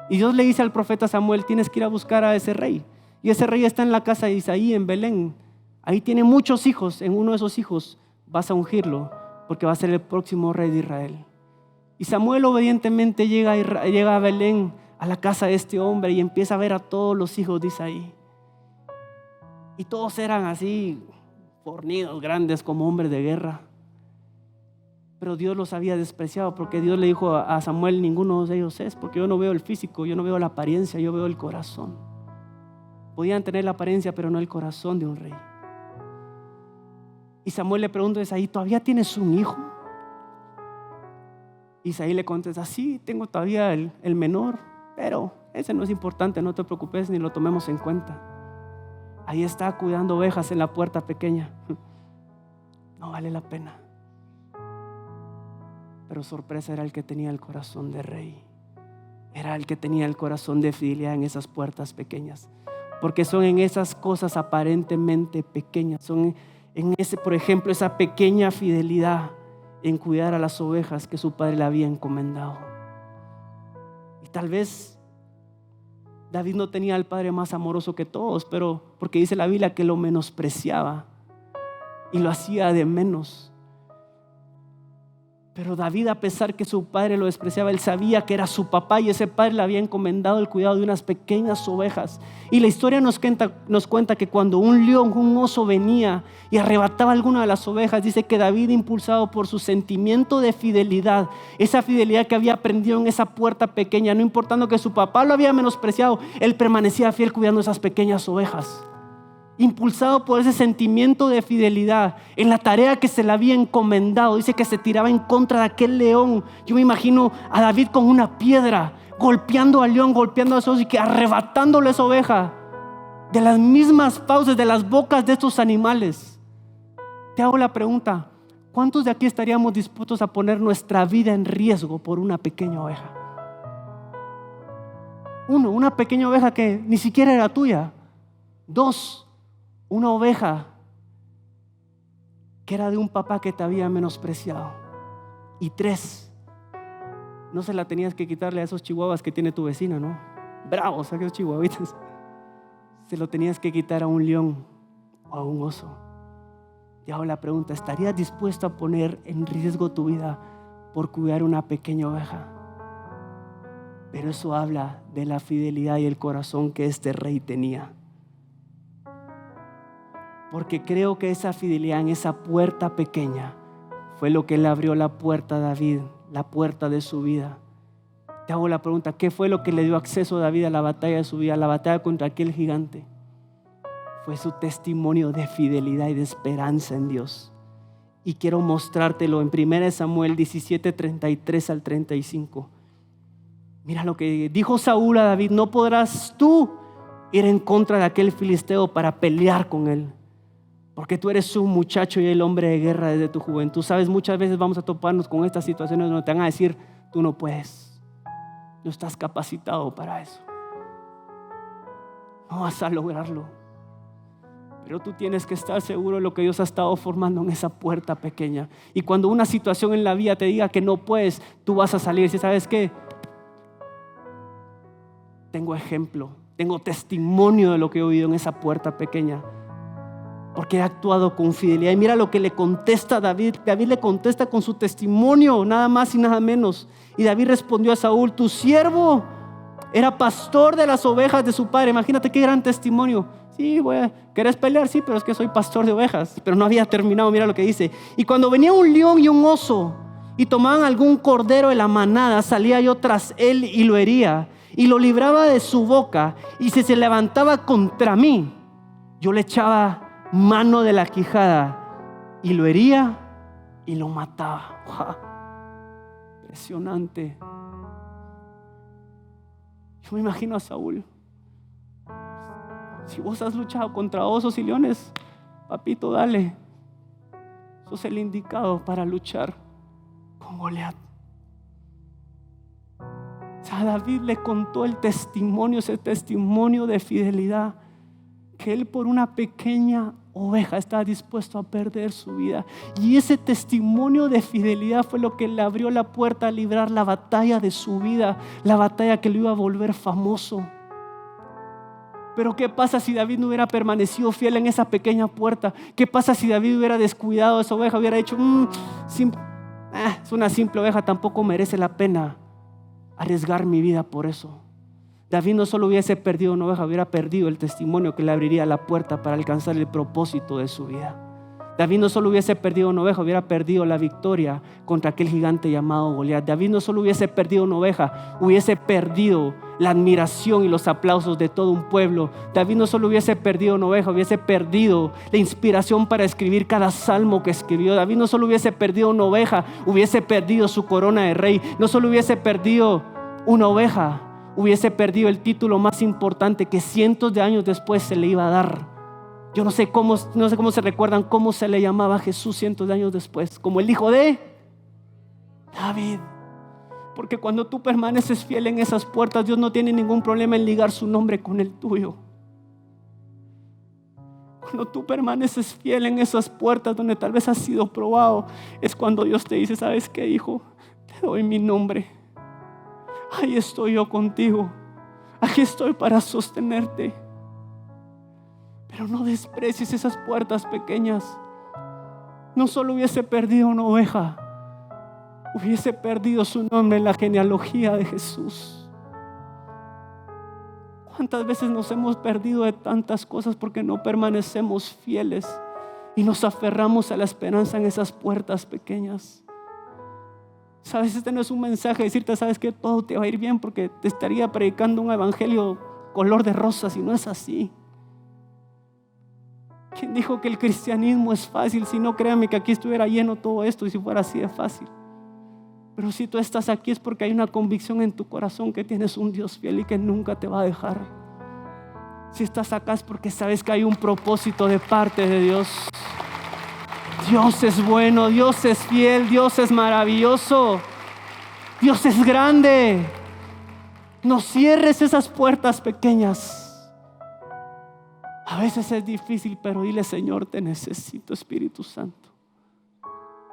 [SPEAKER 1] Y Dios le dice al profeta Samuel, tienes que ir a buscar a ese rey. Y ese rey está en la casa de Isaí en Belén. Ahí tiene muchos hijos, en uno de esos hijos vas a ungirlo, porque va a ser el próximo rey de Israel. Y Samuel obedientemente llega a Belén, a la casa de este hombre, y empieza a ver a todos los hijos de Isaí. Y todos eran así, fornidos, grandes, como hombres de guerra. Pero Dios los había despreciado, porque Dios le dijo a Samuel, ninguno de ellos es, porque yo no veo el físico, yo no veo la apariencia, yo veo el corazón. Podían tener la apariencia, pero no el corazón de un rey. Y Samuel le pregunta a Isaí, ¿todavía tienes un hijo? Isaí le contesta, sí, tengo todavía el menor, pero ese no es importante, no te preocupes ni lo tomemos en cuenta. Ahí está cuidando ovejas en la puerta pequeña. No vale la pena. Pero sorpresa, era el que tenía el corazón de rey. Era el que tenía el corazón de fidelidad en esas puertas pequeñas. Porque son en esas cosas aparentemente pequeñas, son en ese, por ejemplo, esa pequeña fidelidad en cuidar a las ovejas que su padre le había encomendado. Y tal vez David no tenía al padre más amoroso que todos, pero porque dice la Biblia que lo menospreciaba y lo hacía de menos. Pero David, a pesar que su padre lo despreciaba, él sabía que era su papá y ese padre le había encomendado el cuidado de unas pequeñas ovejas. Y la historia nos cuenta que cuando un león, un oso venía y arrebataba alguna de las ovejas, dice que David, impulsado por su sentimiento de fidelidad, esa fidelidad que había aprendido en esa puerta pequeña, no importando que su papá lo había menospreciado, él permanecía fiel cuidando esas pequeñas ovejas. Impulsado por ese sentimiento de fidelidad en la tarea que se le había encomendado, dice que se tiraba en contra de aquel león. Yo me imagino a David con una piedra, golpeando al león, golpeando a esos y que arrebatándole esa oveja de las mismas fauces, de las bocas de estos animales. Te hago la pregunta, ¿cuántos de aquí estaríamos dispuestos a poner nuestra vida en riesgo por una pequeña oveja? Uno, una pequeña oveja que ni siquiera era tuya. Dos, una oveja que era de un papá que te había menospreciado. Y tres, no se la tenías que quitarle a esos chihuahuas que tiene tu vecina, ¿no? Bravos, aquellos chihuahuitas. Se lo tenías que quitar a un león o a un oso. Y hago la pregunta, ¿estarías dispuesto a poner en riesgo tu vida por cuidar una pequeña oveja? Pero eso habla de la fidelidad y el corazón que este rey tenía. Porque creo que esa fidelidad en esa puerta pequeña fue lo que le abrió la puerta a David, la puerta de su vida. Te hago la pregunta, ¿qué fue lo que le dio acceso a David a la batalla de su vida, a la batalla contra aquel gigante? Fue su testimonio de fidelidad y de esperanza en Dios. Y quiero mostrártelo en 1 Samuel 17, 33 al 35. Mira lo que dijo Saúl a David, no podrás tú ir en contra de aquel filisteo para pelear con él. Porque tú eres un muchacho y el hombre de guerra desde tu juventud. Sabes, muchas veces vamos a toparnos con estas situaciones donde te van a decir, tú no puedes, no estás capacitado para eso. no vas a lograrlo. Pero tú tienes que estar seguro de lo que Dios ha estado formando en esa puerta pequeña. Y cuando una situación en la vida te diga que no puedes, tú vas a salir. ¿Sí sabes qué? Tengo ejemplo, tengo testimonio de lo que he oído en esa puerta pequeña, porque he actuado con fidelidad. Y mira lo que le contesta David. David le contesta con su testimonio, nada más y nada menos. Y David respondió a Saúl: tu siervo era pastor de las ovejas de su padre. Imagínate qué gran testimonio. Sí, ¿querés pelear? Sí, pero es que soy pastor de ovejas. Pero no había terminado, mira lo que dice. Y cuando venía un león y un oso y tomaban algún cordero de la manada, salía yo tras él y lo hería y lo libraba de su boca. Y si se levantaba contra mí, yo le echaba mano de la quijada y lo hería y lo mataba. ¡Wow! Impresionante. Yo me imagino a Saúl. Si vos has luchado contra osos y leones, papito, dale. Sos el indicado para luchar con Goliat. O sea, David le contó el testimonio, ese testimonio de fidelidad, que él por una pequeña oveja estaba dispuesto a perder su vida. Y ese testimonio de fidelidad fue lo que le abrió la puerta a librar la batalla de su vida, la batalla que lo iba a volver famoso. Pero ¿qué pasa si David no hubiera permanecido fiel en esa pequeña puerta? ¿Qué pasa si David hubiera descuidado a esa oveja? Hubiera dicho, es una simple oveja, tampoco merece la pena arriesgar mi vida por eso. David no solo hubiese perdido una oveja, hubiera perdido el testimonio que le abriría la puerta para alcanzar el propósito de su vida. David no solo hubiese perdido una oveja, hubiera perdido la victoria contra aquel gigante llamado Goliat. David no solo hubiese perdido una oveja, hubiese perdido la admiración y los aplausos de todo un pueblo. David no solo hubiese perdido una oveja, hubiese perdido la inspiración para escribir cada salmo que escribió. David no solo hubiese perdido una oveja, hubiese perdido su corona de rey. No solo hubiese perdido una oveja, hubiese perdido el título más importante que cientos de años después se le iba a dar. Yo no sé cómo se recuerdan cómo se le llamaba a Jesús cientos de años después, como el hijo de David. Porque cuando tú permaneces fiel en esas puertas, Dios no tiene ningún problema en ligar su nombre con el tuyo. Cuando tú permaneces fiel en esas puertas donde tal vez has sido probado, es cuando Dios te dice: ¿sabes qué, hijo? Te doy mi nombre. Ahí estoy yo contigo. Aquí estoy para sostenerte. Pero no desprecies esas puertas pequeñas. No solo hubiese perdido una oveja, hubiese perdido su nombre en la genealogía de Jesús. ¿Cuántas veces nos hemos perdido de tantas cosas porque no permanecemos fieles y nos aferramos a la esperanza en esas puertas pequeñas? Sabes, este no es un mensaje de decirte: sabes que todo te va a ir bien, porque te estaría predicando un evangelio color de rosas, y no es así. ¿Quién dijo que el cristianismo es fácil? Si no, créanme que aquí estuviera lleno todo esto, y si fuera así de fácil. Pero si tú estás aquí es porque hay una convicción en tu corazón que tienes un Dios fiel y que nunca te va a dejar. Si estás acá es porque sabes que hay un propósito de parte de Dios. Dios es bueno, Dios es fiel, Dios es maravilloso, Dios es grande. No cierres esas puertas pequeñas. A veces es difícil, pero dile: Señor, te necesito, Espíritu Santo.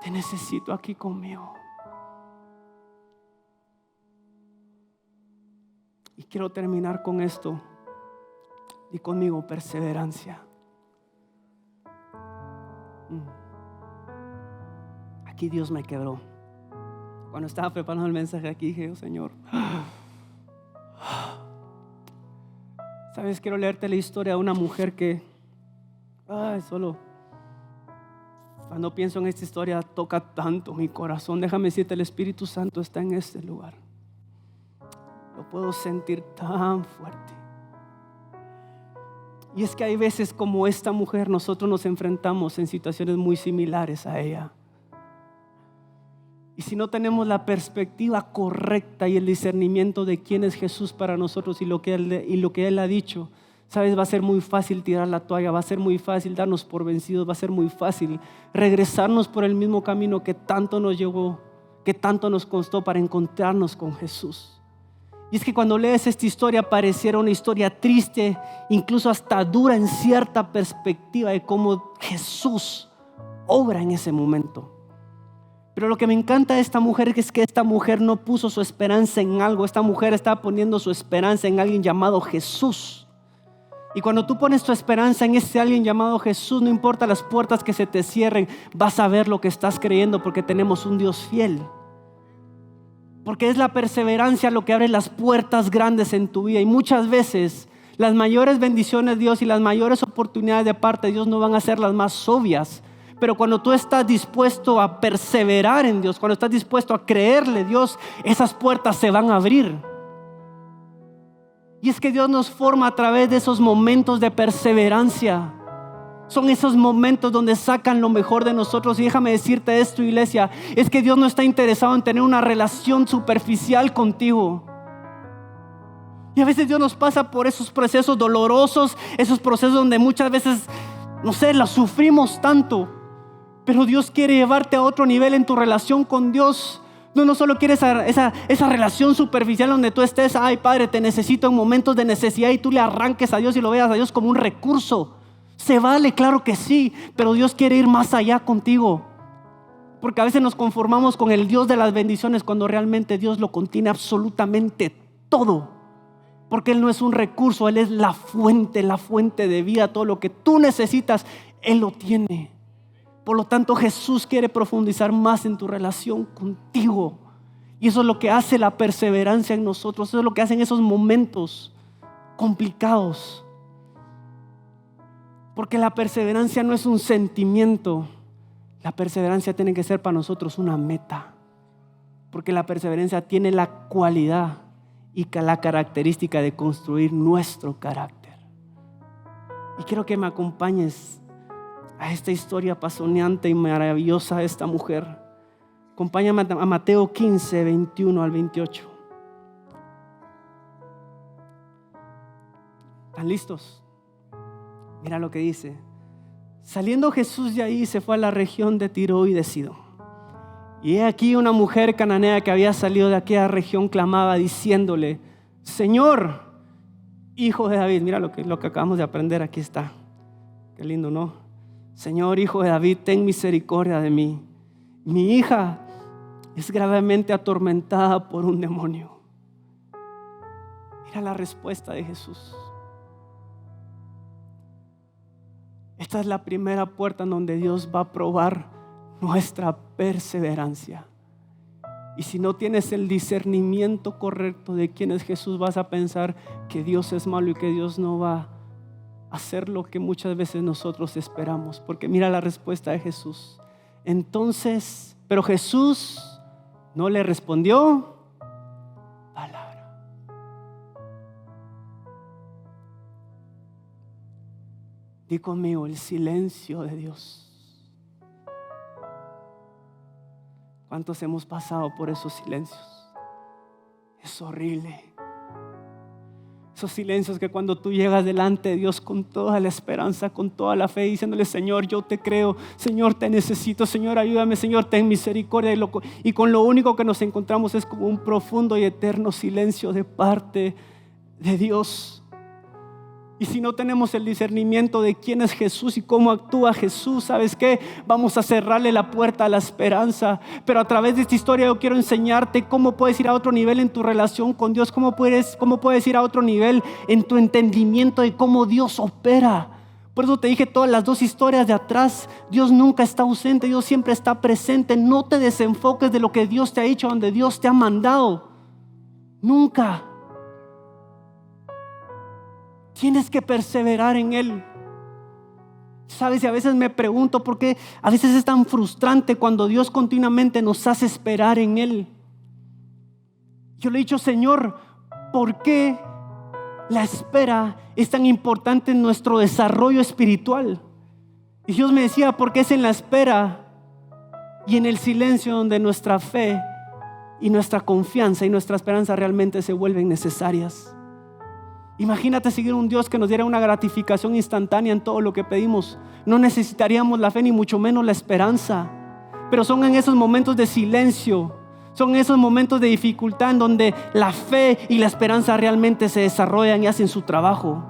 [SPEAKER 1] Te necesito aquí conmigo. Y quiero terminar con esto. Y conmigo: perseverancia. Aquí Dios me quebró. Cuando estaba preparando el mensaje aquí dije: oh, Señor, ¿sabes? Quiero leerte la historia de una mujer que solo cuando pienso en esta historia toca tanto mi corazón. Déjame decirte, el Espíritu Santo está en este lugar. Lo puedo sentir tan fuerte. Y es que hay veces como esta mujer nosotros nos enfrentamos en situaciones muy similares a ella. Y si no tenemos la perspectiva correcta y el discernimiento de quién es Jesús para nosotros y lo que Él ha dicho, ¿sabes? Va a ser muy fácil tirar la toalla, va a ser muy fácil darnos por vencidos, va a ser muy fácil regresarnos por el mismo camino que tanto nos llevó, que tanto nos costó para encontrarnos con Jesús. Y es que cuando lees esta historia pareciera una historia triste, incluso hasta dura en cierta perspectiva de cómo Jesús obra en ese momento. Pero lo que me encanta de esta mujer es que esta mujer no puso su esperanza en algo. Esta mujer estaba poniendo su esperanza en alguien llamado Jesús. Y cuando tú pones tu esperanza en ese alguien llamado Jesús, no importa las puertas que se te cierren, vas a ver lo que estás creyendo, porque tenemos un Dios fiel. Porque es la perseverancia lo que abre las puertas grandes en tu vida. Y muchas veces las mayores bendiciones de Dios y las mayores oportunidades de parte de Dios no van a ser las más obvias. Pero cuando tú estás dispuesto a perseverar en Dios, cuando estás dispuesto a creerle a Dios, esas puertas se van a abrir. Y es que Dios nos forma a través de esos momentos de perseverancia. Son esos momentos donde sacan lo mejor de nosotros. Y déjame decirte esto, iglesia, es que Dios no está interesado en tener una relación superficial contigo. Y a veces Dios nos pasa por esos procesos dolorosos, esos procesos donde muchas veces, no sé, las sufrimos tanto. Pero Dios quiere llevarte a otro nivel en tu relación con Dios. No solo quiere esa relación superficial donde tú estés, ay Padre, te necesito en momentos de necesidad, y tú le arranques a Dios y lo veas a Dios como un recurso. Se vale, claro que sí, pero Dios quiere ir más allá contigo. Porque a veces nos conformamos con el Dios de las bendiciones cuando realmente Dios lo contiene absolutamente todo. Porque Él no es un recurso, Él es la fuente de vida. Todo lo que tú necesitas, Él lo tiene. Por lo tanto, Jesús quiere profundizar más en tu relación contigo. Y eso es lo que hace la perseverancia en nosotros. Eso es lo que hacen esos momentos complicados. Porque la perseverancia no es un sentimiento. La perseverancia tiene que ser para nosotros una meta. Porque la perseverancia tiene la cualidad y la característica de construir nuestro carácter. Y quiero que me acompañes a esta historia apasionante y maravillosa de esta mujer. Acompáñame a Mateo 15, 21 al 28. ¿Están listos? Mira lo que dice. Saliendo Jesús de ahí, se fue a la región de Tiro y de Sidón. Y he aquí una mujer cananea que había salido de aquella región clamaba diciéndole: Señor, Hijo de David. Mira lo que acabamos de aprender, aquí está. Qué lindo, ¿no? Señor, Hijo de David, ten misericordia de mí. Mi hija es gravemente atormentada por un demonio. Mira la respuesta de Jesús. Esta es la primera puerta en donde Dios va a probar nuestra perseverancia. Y si no tienes el discernimiento correcto de quién es Jesús, vas a pensar que Dios es malo y que Dios no va a hacer lo que muchas veces nosotros esperamos. Porque mira la respuesta de Jesús. Entonces, pero Jesús no le respondió palabra. Di conmigo: el silencio de Dios. ¿Cuántos hemos pasado por esos silencios? Es horrible. Esos silencios que cuando tú llegas delante de Dios con toda la esperanza, con toda la fe, diciéndole: Señor, yo te creo, Señor, te necesito, Señor, ayúdame, Señor, ten misericordia. Y con lo único que nos encontramos es como un profundo y eterno silencio de parte de Dios. Y si no tenemos el discernimiento de quién es Jesús y cómo actúa Jesús, ¿sabes qué? Vamos a cerrarle la puerta a la esperanza. Pero a través de esta historia yo quiero enseñarte cómo puedes ir a otro nivel en tu relación con Dios, cómo puedes ir a otro nivel en tu entendimiento de cómo Dios opera. Por eso te dije todas las dos historias de atrás. Dios nunca está ausente, Dios siempre está presente. No te desenfoques de lo que Dios te ha dicho, donde Dios te ha mandado. Nunca. Tienes que perseverar en Él. Sabes, y a veces me pregunto por qué a veces es tan frustrante cuando Dios continuamente nos hace esperar en Él. Yo le he dicho: Señor, ¿por qué la espera es tan importante en nuestro desarrollo espiritual? Y Dios me decía: porque es en la espera y en el silencio donde nuestra fe y nuestra confianza y nuestra esperanza realmente se vuelven necesarias. Imagínate seguir un Dios que nos diera una gratificación instantánea en todo lo que pedimos. No necesitaríamos la fe ni mucho menos la esperanza. Pero son en esos momentos de silencio, Son esos momentos de dificultad en donde la fe y la esperanza realmente se desarrollan y hacen su trabajo.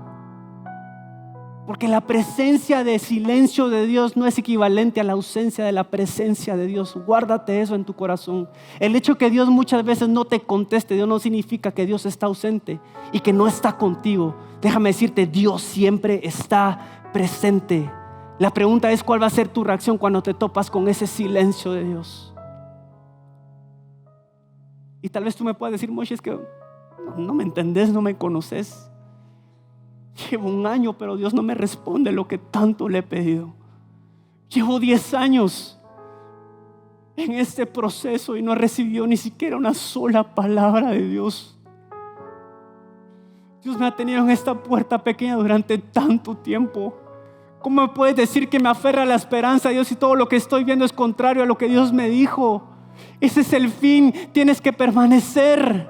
[SPEAKER 1] Porque la presencia de silencio de Dios no es equivalente a la ausencia de la presencia de Dios. Guárdate eso en tu corazón. El hecho que Dios muchas veces no te conteste, Dios no significa que Dios está ausente y que no está contigo. Déjame decirte, Dios siempre está presente. La pregunta es, ¿cuál va a ser tu reacción cuando te topas con ese silencio de Dios? Y tal vez tú me puedas decir, Moshe, es que no me entendés, no me conoces. Llevo 1 año, pero Dios no me responde lo que tanto le he pedido. Llevo 10 años en este proceso y no he recibido ni siquiera una sola palabra de Dios. Dios me ha tenido en esta puerta pequeña durante tanto tiempo. ¿Cómo me puedes decir que me aferra a la esperanza, Dios, si todo lo que estoy viendo es contrario a lo que Dios me dijo? Ese es el fin. Tienes que permanecer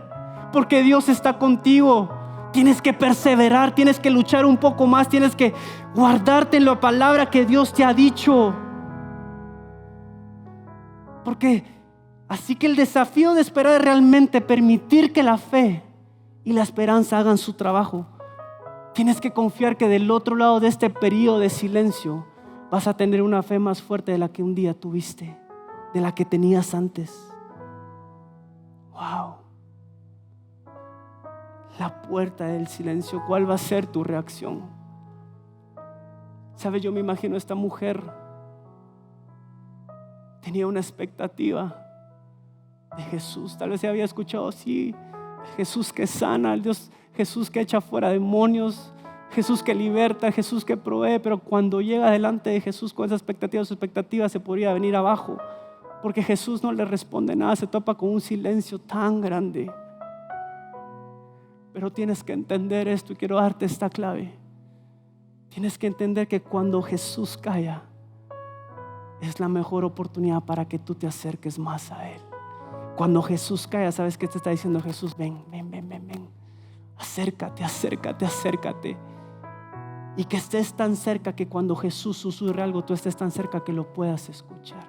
[SPEAKER 1] porque Dios está contigo. Tienes que perseverar, tienes que luchar un poco más, tienes que guardarte en la palabra que Dios te ha dicho. Porque así que el desafío de esperar es realmente permitir que la fe y la esperanza hagan su trabajo. Tienes que confiar que del otro lado de este periodo de silencio vas a tener una fe más fuerte de la que un día tuviste, de la que tenías antes. Wow. La puerta del silencio, ¿cuál va a ser tu reacción? ¿Sabes? Yo me imagino a esta mujer tenía una expectativa de Jesús. Tal vez se había escuchado, sí, Jesús que sana, el Dios, Jesús que echa fuera demonios, Jesús que liberta, Jesús que provee. Pero cuando llega delante de Jesús con esa expectativa, su expectativa se podría venir abajo, porque Jesús no le responde nada, se topa con un silencio tan grande. Pero tienes que entender esto y quiero darte esta clave. Tienes que entender que cuando Jesús calla, es la mejor oportunidad para que tú te acerques más a Él. Cuando Jesús calla, ¿sabes qué te está diciendo Jesús? Ven. Acércate, acércate, acércate. Y que estés tan cerca que cuando Jesús susurre algo, tú estés tan cerca que lo puedas escuchar.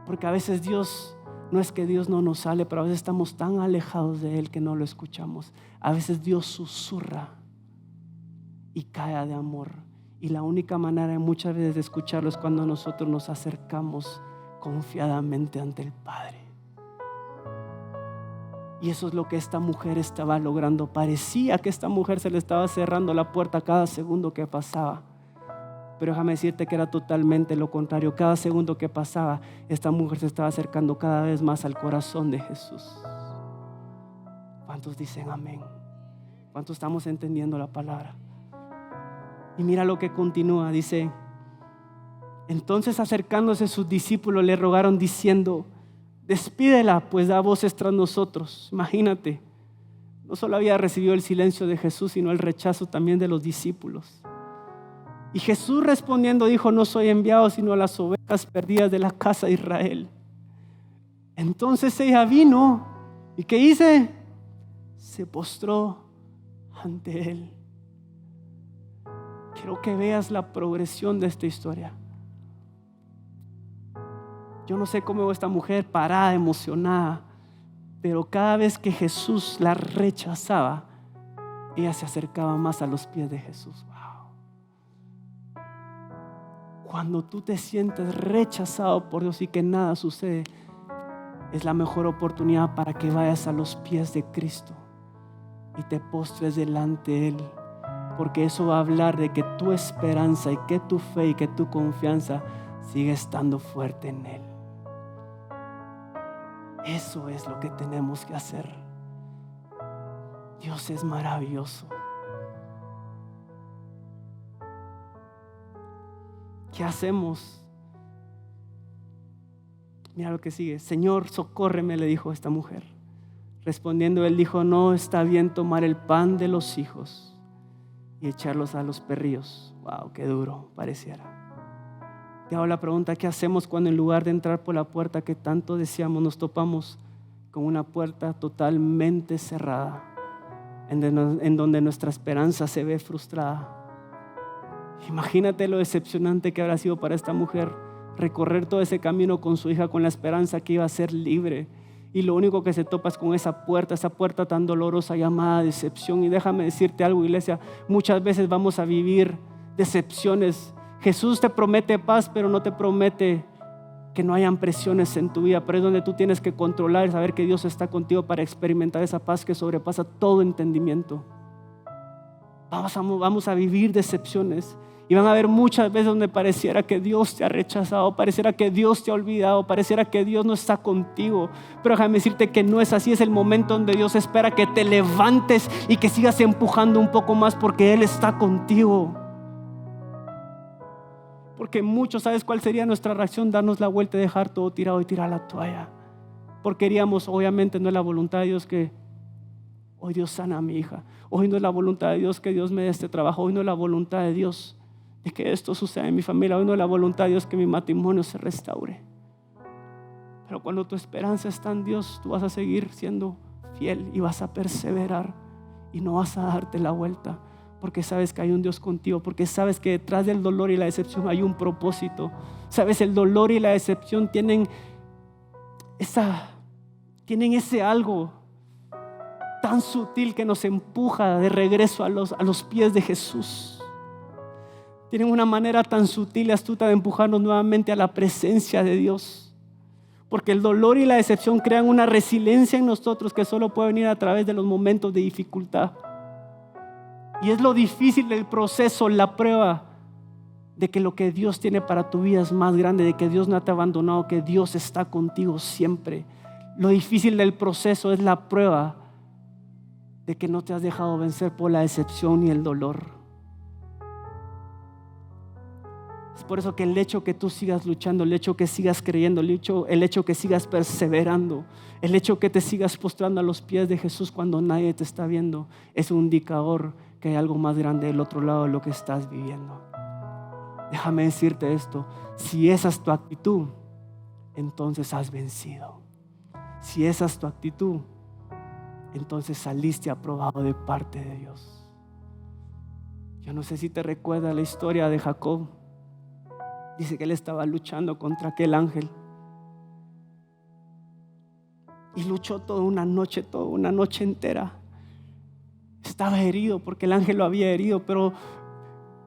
[SPEAKER 1] Porque a veces Dios... No es que Dios no nos sale, pero a veces estamos tan alejados de Él que no lo escuchamos. A veces Dios susurra y cae de amor. Y la única manera muchas veces de escucharlo es cuando nosotros nos acercamos confiadamente ante el Padre. Y eso es lo que esta mujer estaba logrando. Parecía que esta mujer se le estaba cerrando la puerta cada segundo que pasaba. Pero déjame decirte que era totalmente lo contrario. Cada segundo que pasaba, esta mujer se estaba acercando cada vez más al corazón de Jesús. ¿Cuántos dicen amén? ¿Cuántos estamos entendiendo la palabra? Y mira lo que continúa, dice: entonces acercándose sus discípulos le rogaron diciendo: despídela, pues da voces tras nosotros. Imagínate, no solo había recibido el silencio de Jesús, sino el rechazo también de los discípulos. Y Jesús respondiendo dijo: no soy enviado sino a las ovejas perdidas de la casa de Israel. Entonces ella vino y ¿qué hice? Se postró ante Él. Quiero que veas la progresión de esta historia. Yo no sé cómo veo a esta mujer parada, emocionada, pero cada vez que Jesús la rechazaba, ella se acercaba más a los pies de Jesús. Cuando tú te sientes rechazado por Dios y que nada sucede, es la mejor oportunidad para que vayas a los pies de Cristo y te postres delante de Él, porque eso va a hablar de que tu esperanza y que tu fe y que tu confianza sigue estando fuerte en Él. Eso es lo que tenemos que hacer. Dios es maravilloso. ¿Qué hacemos? Mira lo que sigue. Señor, socórreme, le dijo esta mujer. Respondiendo él dijo: no está bien tomar el pan de los hijos y echarlos a los perrillos. Wow, qué duro pareciera. Te hago la pregunta: ¿qué hacemos cuando en lugar de entrar por la puerta que tanto deseamos, nos topamos con una puerta totalmente cerrada, en donde nuestra esperanza se ve frustrada? Imagínate lo decepcionante que habrá sido para esta mujer recorrer todo ese camino con su hija con la esperanza que iba a ser libre, y lo único que se topa es con esa puerta tan dolorosa llamada decepción. Y déjame decirte algo, iglesia, muchas veces vamos a vivir decepciones. Jesús te promete paz, pero no te promete que no hayan presiones en tu vida, pero es donde tú tienes que controlar y saber que Dios está contigo para experimentar esa paz que sobrepasa todo entendimiento. Vamos a vivir decepciones y van a haber muchas veces donde pareciera que Dios te ha rechazado, pareciera que Dios te ha olvidado, pareciera que Dios no está contigo, pero déjame decirte que no es así. Es el momento donde Dios espera que te levantes y que sigas empujando un poco más, porque Él está contigo. Porque muchos, ¿sabes cuál sería nuestra reacción? Darnos la vuelta y dejar todo tirado y tirar la toalla, porque queríamos, obviamente no es la voluntad de Dios que hoy Dios sana a mi hija, hoy no es la voluntad de Dios que Dios me dé este trabajo, hoy no es la voluntad de Dios de que esto suceda en mi familia, hoy no es la voluntad de Dios que mi matrimonio se restaure. Pero cuando tu esperanza está en Dios, tú vas a seguir siendo fiel y vas a perseverar y no vas a darte la vuelta, porque sabes que hay un Dios contigo, porque sabes que detrás del dolor y la decepción hay un propósito. Sabes, el dolor y la decepción tienen ese algo tan sutil que nos empuja de regreso a los pies de Jesús. Tienen una manera tan sutil y astuta de empujarnos nuevamente a la presencia de Dios, porque el dolor y la decepción crean una resiliencia en nosotros que solo puede venir a través de los momentos de dificultad. Y es lo difícil del proceso, la prueba de que lo que Dios tiene para tu vida es más grande, de que Dios no te ha abandonado, que Dios está contigo siempre. Lo difícil del proceso es la prueba de que no te has dejado vencer por la decepción y el dolor. Es por eso que el hecho que tú sigas luchando, el hecho que sigas creyendo, el hecho que sigas perseverando, el hecho que te sigas postrando a los pies de Jesús cuando nadie te está viendo, es un indicador que hay algo más grande del otro lado de lo que estás viviendo. Déjame decirte esto: si esa es tu actitud, entonces has vencido. Si esa es tu actitud, entonces saliste aprobado de parte de Dios. Yo no sé si te recuerdas la historia de Jacob. Dice que él estaba luchando contra aquel ángel y luchó toda una noche entera. Estaba herido porque el ángel lo había herido, pero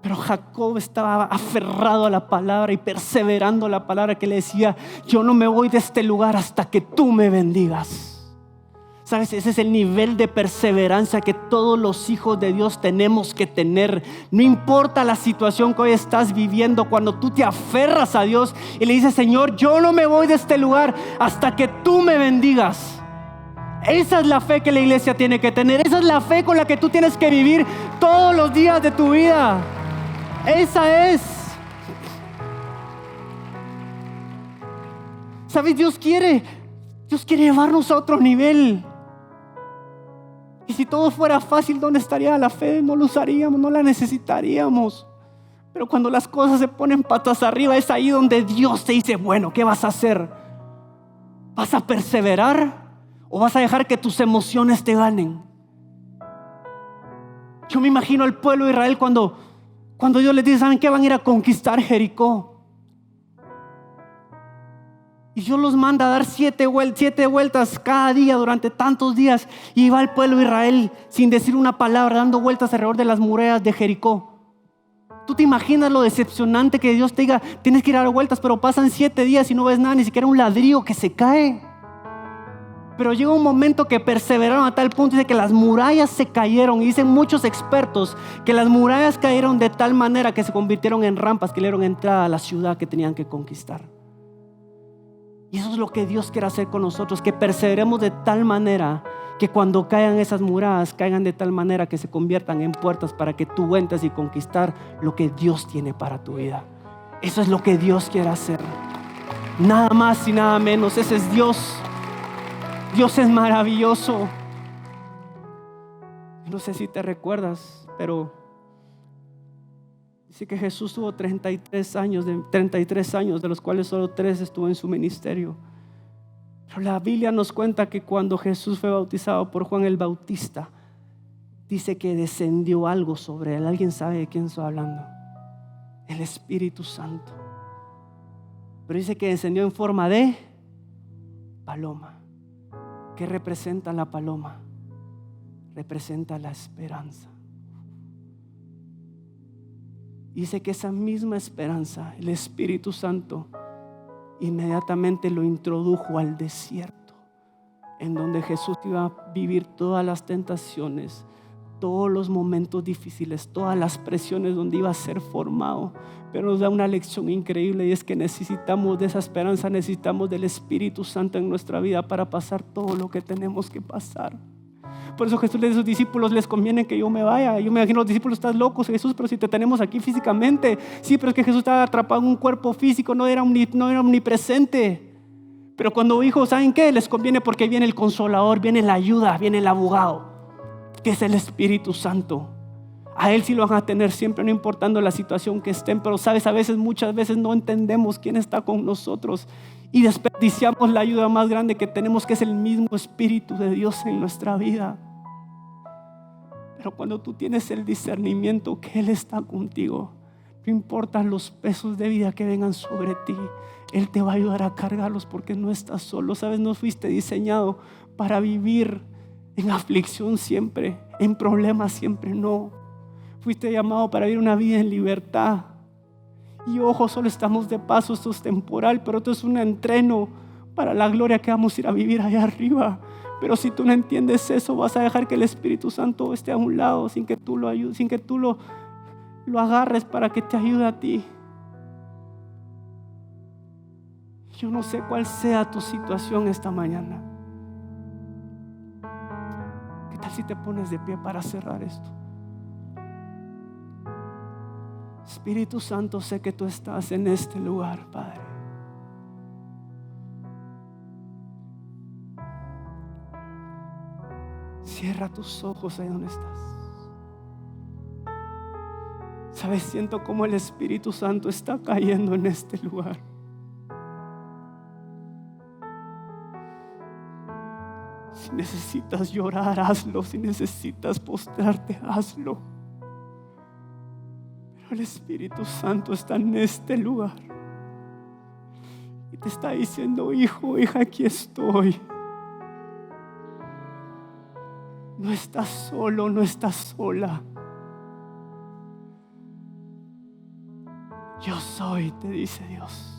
[SPEAKER 1] Jacob estaba aferrado a la palabra y perseverando a la palabra que le decía: yo no me voy de este lugar hasta que tú me bendigas. ¿Sabes? Ese es el nivel de perseverancia que todos los hijos de Dios tenemos que tener. No importa la situación que hoy estás viviendo, cuando tú te aferras a Dios y le dices: Señor, yo no me voy de este lugar hasta que tú me bendigas. Esa es la fe que la iglesia tiene que tener. Esa es la fe con la que tú tienes que vivir todos los días de tu vida. Esa es. ¿Sabes? Dios quiere llevarnos a otro nivel. Y si todo fuera fácil, ¿dónde estaría la fe? No la usaríamos, no la necesitaríamos. Pero cuando las cosas se ponen patas arriba, es ahí donde Dios te dice: bueno, ¿qué vas a hacer? ¿Vas a perseverar o vas a dejar que tus emociones te ganen? Yo me imagino al pueblo de Israel cuando Dios les dice: ¿saben qué? Van a ir a conquistar Jericó. Y Dios los manda a dar 7 vueltas cada día durante tantos días. Y va el pueblo de Israel sin decir una palabra, dando vueltas alrededor de las murallas de Jericó. ¿Tú te imaginas lo decepcionante que Dios te diga: tienes que ir a dar vueltas, pero pasan 7 días y no ves nada, ni siquiera un ladrillo que se cae? Pero llega un momento que perseveraron a tal punto de que las murallas se cayeron. Y dicen muchos expertos que las murallas cayeron de tal manera que se convirtieron en rampas que le dieron entrada a la ciudad que tenían que conquistar. Y eso es lo que Dios quiere hacer con nosotros, que perseveremos de tal manera que cuando caigan esas murallas, caigan de tal manera que se conviertan en puertas para que tú entres y conquistar lo que Dios tiene para tu vida. Eso es lo que Dios quiere hacer. Nada más y nada menos. Ese es Dios. Dios es maravilloso. No sé si te recuerdas, pero dice que Jesús tuvo 33 años, de los cuales solo 3 estuvo en su ministerio. Pero la Biblia nos cuenta que cuando Jesús fue bautizado por Juan el Bautista, dice que descendió algo sobre él. ¿Alguien sabe de quién estoy hablando? El Espíritu Santo. Pero dice que descendió en forma de paloma. ¿Qué representa la paloma? Representa la esperanza. Dice que esa misma esperanza, el Espíritu Santo, inmediatamente lo introdujo al desierto, en donde Jesús iba a vivir todas las tentaciones, todos los momentos difíciles, todas las presiones donde iba a ser formado. Pero nos da una lección increíble, y es que necesitamos de esa esperanza, necesitamos del Espíritu Santo en nuestra vida para pasar todo lo que tenemos que pasar. Por eso Jesús le dice a sus discípulos: les conviene que yo me vaya. Yo me imagino, los discípulos: estás locos, Jesús, pero si te tenemos aquí físicamente. Sí, pero es que Jesús estaba atrapado en un cuerpo físico, no era omnipresente. Pero cuando dijo: ¿saben qué? Les conviene porque viene el Consolador, viene la ayuda, viene el abogado, que es el Espíritu Santo. A Él sí lo van a tener siempre, no importando la situación que estén. Pero sabes, muchas veces no entendemos quién está con nosotros y desperdiciamos la ayuda más grande que tenemos, que es el mismo Espíritu de Dios en nuestra vida. Pero cuando tú tienes el discernimiento que Él está contigo, no importa los pesos de vida que vengan sobre ti, Él te va a ayudar a cargarlos, porque no estás solo. Sabes, no fuiste diseñado para vivir en aflicción siempre, en problemas siempre, no. Fuiste llamado para vivir una vida en libertad. Y ojo, solo estamos de paso, esto es temporal, pero esto es un entreno para la gloria que vamos a ir a vivir allá arriba. Pero si tú no entiendes eso, vas a dejar que el Espíritu Santo esté a un lado sin que tú lo ayudes, sin que tú lo agarres para que te ayude a ti. Yo no sé cuál sea tu situación esta mañana. ¿Qué tal si te pones de pie para cerrar esto? Espíritu Santo, sé que tú estás en este lugar, Padre. Cierra tus ojos ahí donde estás. Sabes, siento como el Espíritu Santo está cayendo en este lugar. Si necesitas llorar, hazlo. Si necesitas postrarte, hazlo. El Espíritu Santo está en este lugar y te está diciendo: hijo, hija, aquí estoy. No estás solo, no estás sola. Yo soy, te dice Dios.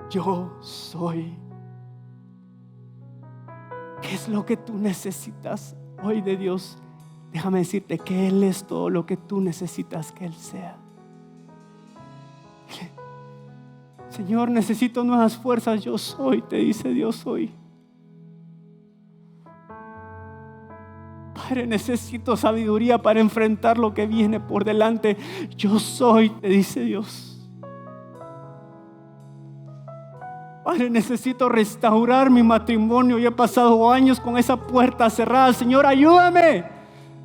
[SPEAKER 1] Yo soy. ¿Qué es lo que tú necesitas hoy de Dios? Déjame decirte que Él es todo lo que tú necesitas que Él sea. Señor, necesito nuevas fuerzas. Yo soy, te dice Dios hoy. Padre, necesito sabiduría para enfrentar lo que viene por delante. Yo soy, te dice Dios. Padre, necesito restaurar mi matrimonio. Yo he pasado años con esa puerta cerrada. Señor, ayúdame.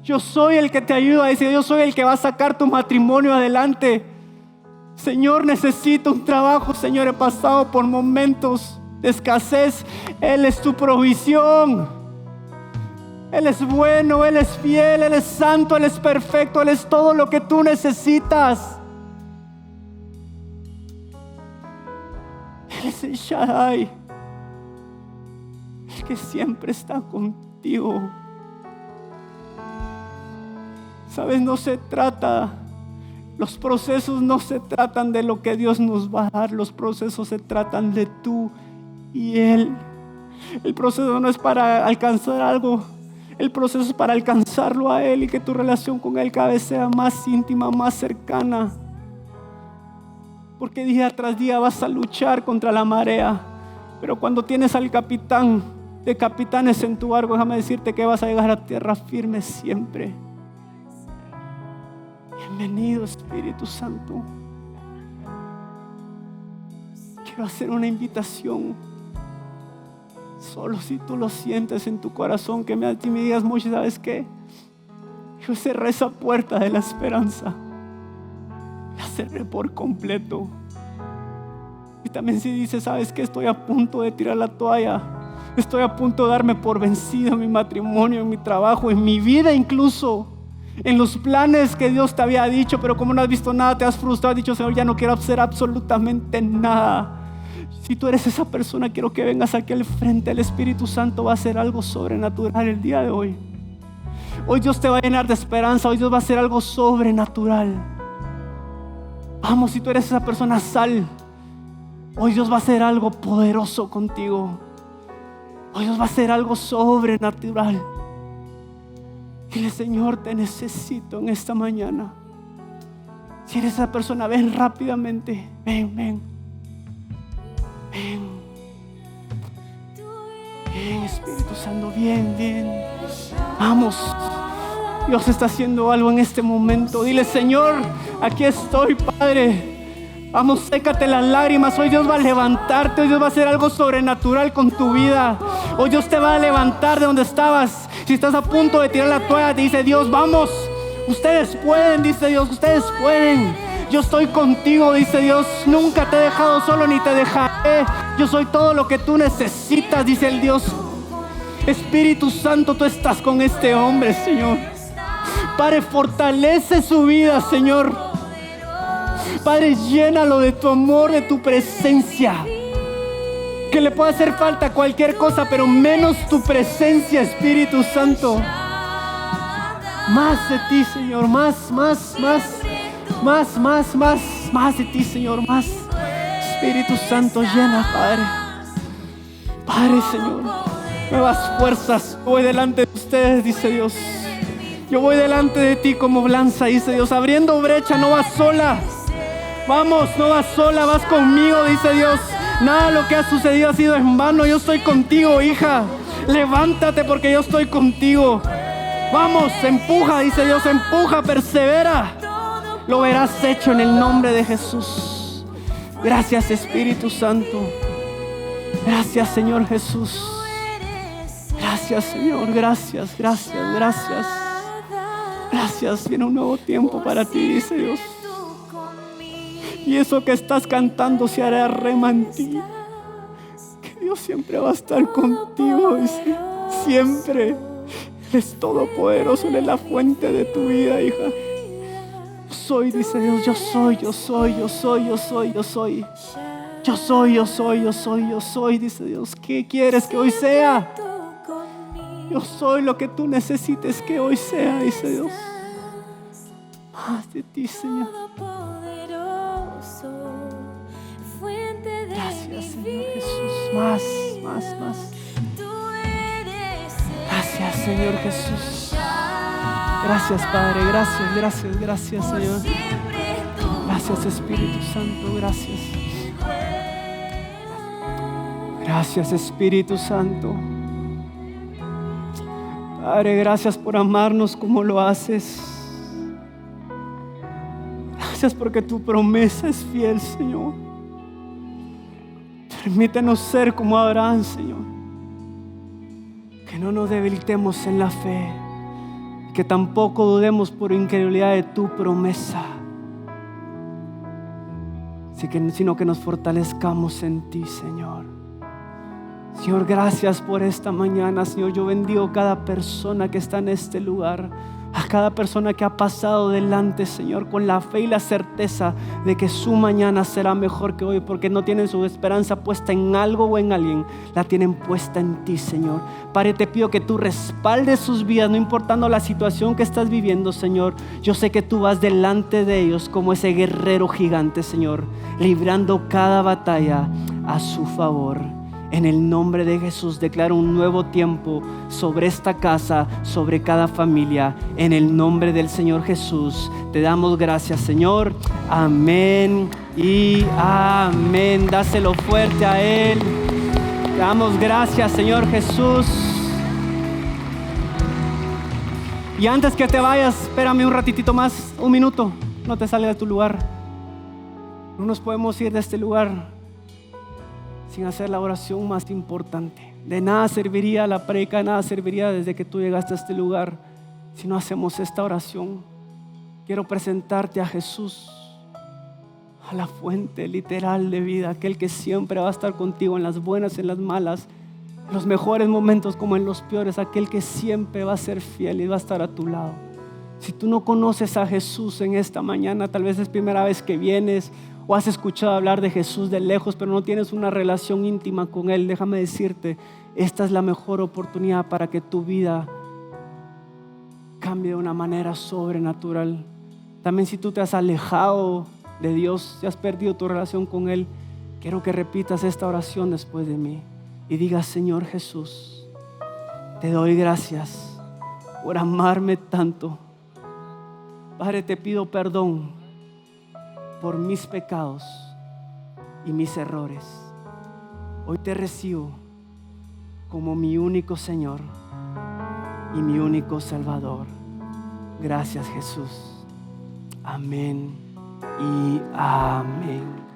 [SPEAKER 1] Yo soy el que te ayuda. Dice: yo soy el que va a sacar tu matrimonio adelante. Señor, necesito un trabajo. Señor, he pasado por momentos de escasez. Él es tu provisión. Él es bueno, Él es fiel, Él es santo, Él es perfecto, Él es todo lo que tú necesitas. Él es el Shaddai, el que siempre está contigo. Sabes, los procesos no se tratan de lo que Dios nos va a dar. Los procesos se tratan de tú y Él. El proceso no es para alcanzar algo. El proceso es para alcanzarlo a Él y que tu relación con Él cada vez sea más íntima, más cercana. Porque día tras día vas a luchar contra la marea. Pero cuando tienes al capitán de capitanes en tu barco, déjame decirte que vas a llegar a tierra firme siempre. Bienvenido, Espíritu Santo. Quiero hacer una invitación. Solo si tú lo sientes en tu corazón, que me digas: Moisés, ¿sabes qué? Yo cerré esa puerta de la esperanza. La cerré por completo. Y también si dices: ¿sabes qué? Estoy a punto de tirar la toalla. Estoy a punto de darme por vencido en mi matrimonio, en mi trabajo, en mi vida incluso. En los planes que Dios te había dicho, pero como no has visto nada, te has frustrado, has dicho: Señor, ya no quiero hacer absolutamente nada. Si tú eres esa persona, quiero que vengas aquí al frente. El Espíritu Santo va a hacer algo sobrenatural el día de hoy. Hoy Dios te va a llenar de esperanza. Hoy Dios va a hacer algo sobrenatural. Vamos, si tú eres esa persona, sal. Hoy Dios va a hacer algo poderoso contigo. Hoy Dios va a hacer algo sobrenatural. Dile: Señor, te necesito en esta mañana. Si eres esa persona, ven rápidamente. Ven, ven. Ven. Bien, Espíritu Santo, bien, bien. Vamos. Dios está haciendo algo en este momento. Dile: Señor, aquí estoy, Padre. Vamos, sécate las lágrimas. Hoy Dios va a levantarte. Hoy Dios va a hacer algo sobrenatural con tu vida. Hoy Dios te va a levantar de donde estabas. Si estás a punto de tirar la toalla, te dice Dios: vamos, ustedes pueden, dice Dios, ustedes pueden. Yo estoy contigo, dice Dios. Nunca te he dejado solo ni te dejaré. Yo soy todo lo que tú necesitas, dice el Dios. Espíritu Santo, tú estás con este hombre, Señor. Padre, fortalece su vida, Señor. Padre, llénalo de tu amor, de tu presencia. Que le pueda hacer falta cualquier cosa, pero menos tu presencia, Espíritu Santo. Más de ti, Señor. Más de ti, Señor. Más. Espíritu Santo, llena, Padre. Padre, Señor, nuevas fuerzas. Voy delante de ustedes, dice Dios. Yo voy delante de ti como lanza, dice Dios. Abriendo brecha, no vas sola. Vamos, no vas sola, vas conmigo, dice Dios. Nada de lo que ha sucedido ha sido en vano. Yo estoy contigo, hija. Levántate porque yo estoy contigo. Vamos, empuja, dice Dios. Empuja, persevera. Lo verás hecho en el nombre de Jesús. Gracias, Espíritu Santo. Gracias, Señor Jesús. Gracias, Señor. Gracias. Gracias. Viene un nuevo tiempo para ti, dice Dios. Y eso que estás cantando se hará rema en ti. Que Dios siempre va a estar contigo, dice. Siempre. Él es todopoderoso, Él es la fuente de tu vida, hija. Yo soy, dice Dios. Yo soy, dice Dios. ¿Qué quieres que hoy sea? Yo soy lo que tú necesites que hoy sea, dice Dios. Más de ti, Señor. Gracias, Señor Jesús. Más. Gracias, Señor Jesús. Gracias, Padre. Gracias, Señor. Gracias, Espíritu Santo. Gracias, Espíritu Santo. Padre, gracias por amarnos como lo haces. Gracias porque tu promesa es fiel, Señor. Permítenos ser como Abraham, Señor. Que no nos debilitemos en la fe. Que tampoco dudemos por incredulidad de tu promesa. Sino que nos fortalezcamos en ti, Señor. Señor, gracias por esta mañana, Señor. Yo bendigo a cada persona que está en este lugar. A cada persona que ha pasado delante, Señor, con la fe y la certeza de que su mañana será mejor que hoy, porque no tienen su esperanza puesta en algo o en alguien, la tienen puesta en ti, Señor. Padre, te pido que tú respaldes sus vidas, no importando la situación que estás viviendo, Señor. Yo sé que tú vas delante de ellos como ese guerrero gigante, Señor, librando cada batalla a su favor. En el nombre de Jesús declaro un nuevo tiempo sobre esta casa, sobre cada familia. En el nombre del Señor Jesús te damos gracias, Señor. Amén y amén. Dáselo fuerte a Él. Te damos gracias, Señor Jesús. Y antes que te vayas, espérame un ratitito más, un minuto. No te salgas de tu lugar. No nos podemos ir de este lugar sin hacer la oración más importante. De nada serviría la predica, de nada serviría desde que tú llegaste a este lugar si no hacemos esta oración. Quiero presentarte a Jesús, a la fuente literal de vida, aquel que siempre va a estar contigo en las buenas y en las malas, en los mejores momentos como en los peores, aquel que siempre va a ser fiel y va a estar a tu lado. Si tú no conoces a Jesús en esta mañana, tal vez es primera vez que vienes, o has escuchado hablar de Jesús de lejos, pero no tienes una relación íntima con Él, déjame decirte, esta es la mejor oportunidad para que tu vida cambie de una manera sobrenatural. También si tú te has alejado de Dios, si has perdido tu relación con Él, quiero que repitas esta oración después de mí y digas: Señor Jesús, te doy gracias por amarme tanto. Padre, te pido perdón por mis pecados y mis errores. Hoy te recibo como mi único Señor y mi único Salvador. Gracias, Jesús. Amén y amén.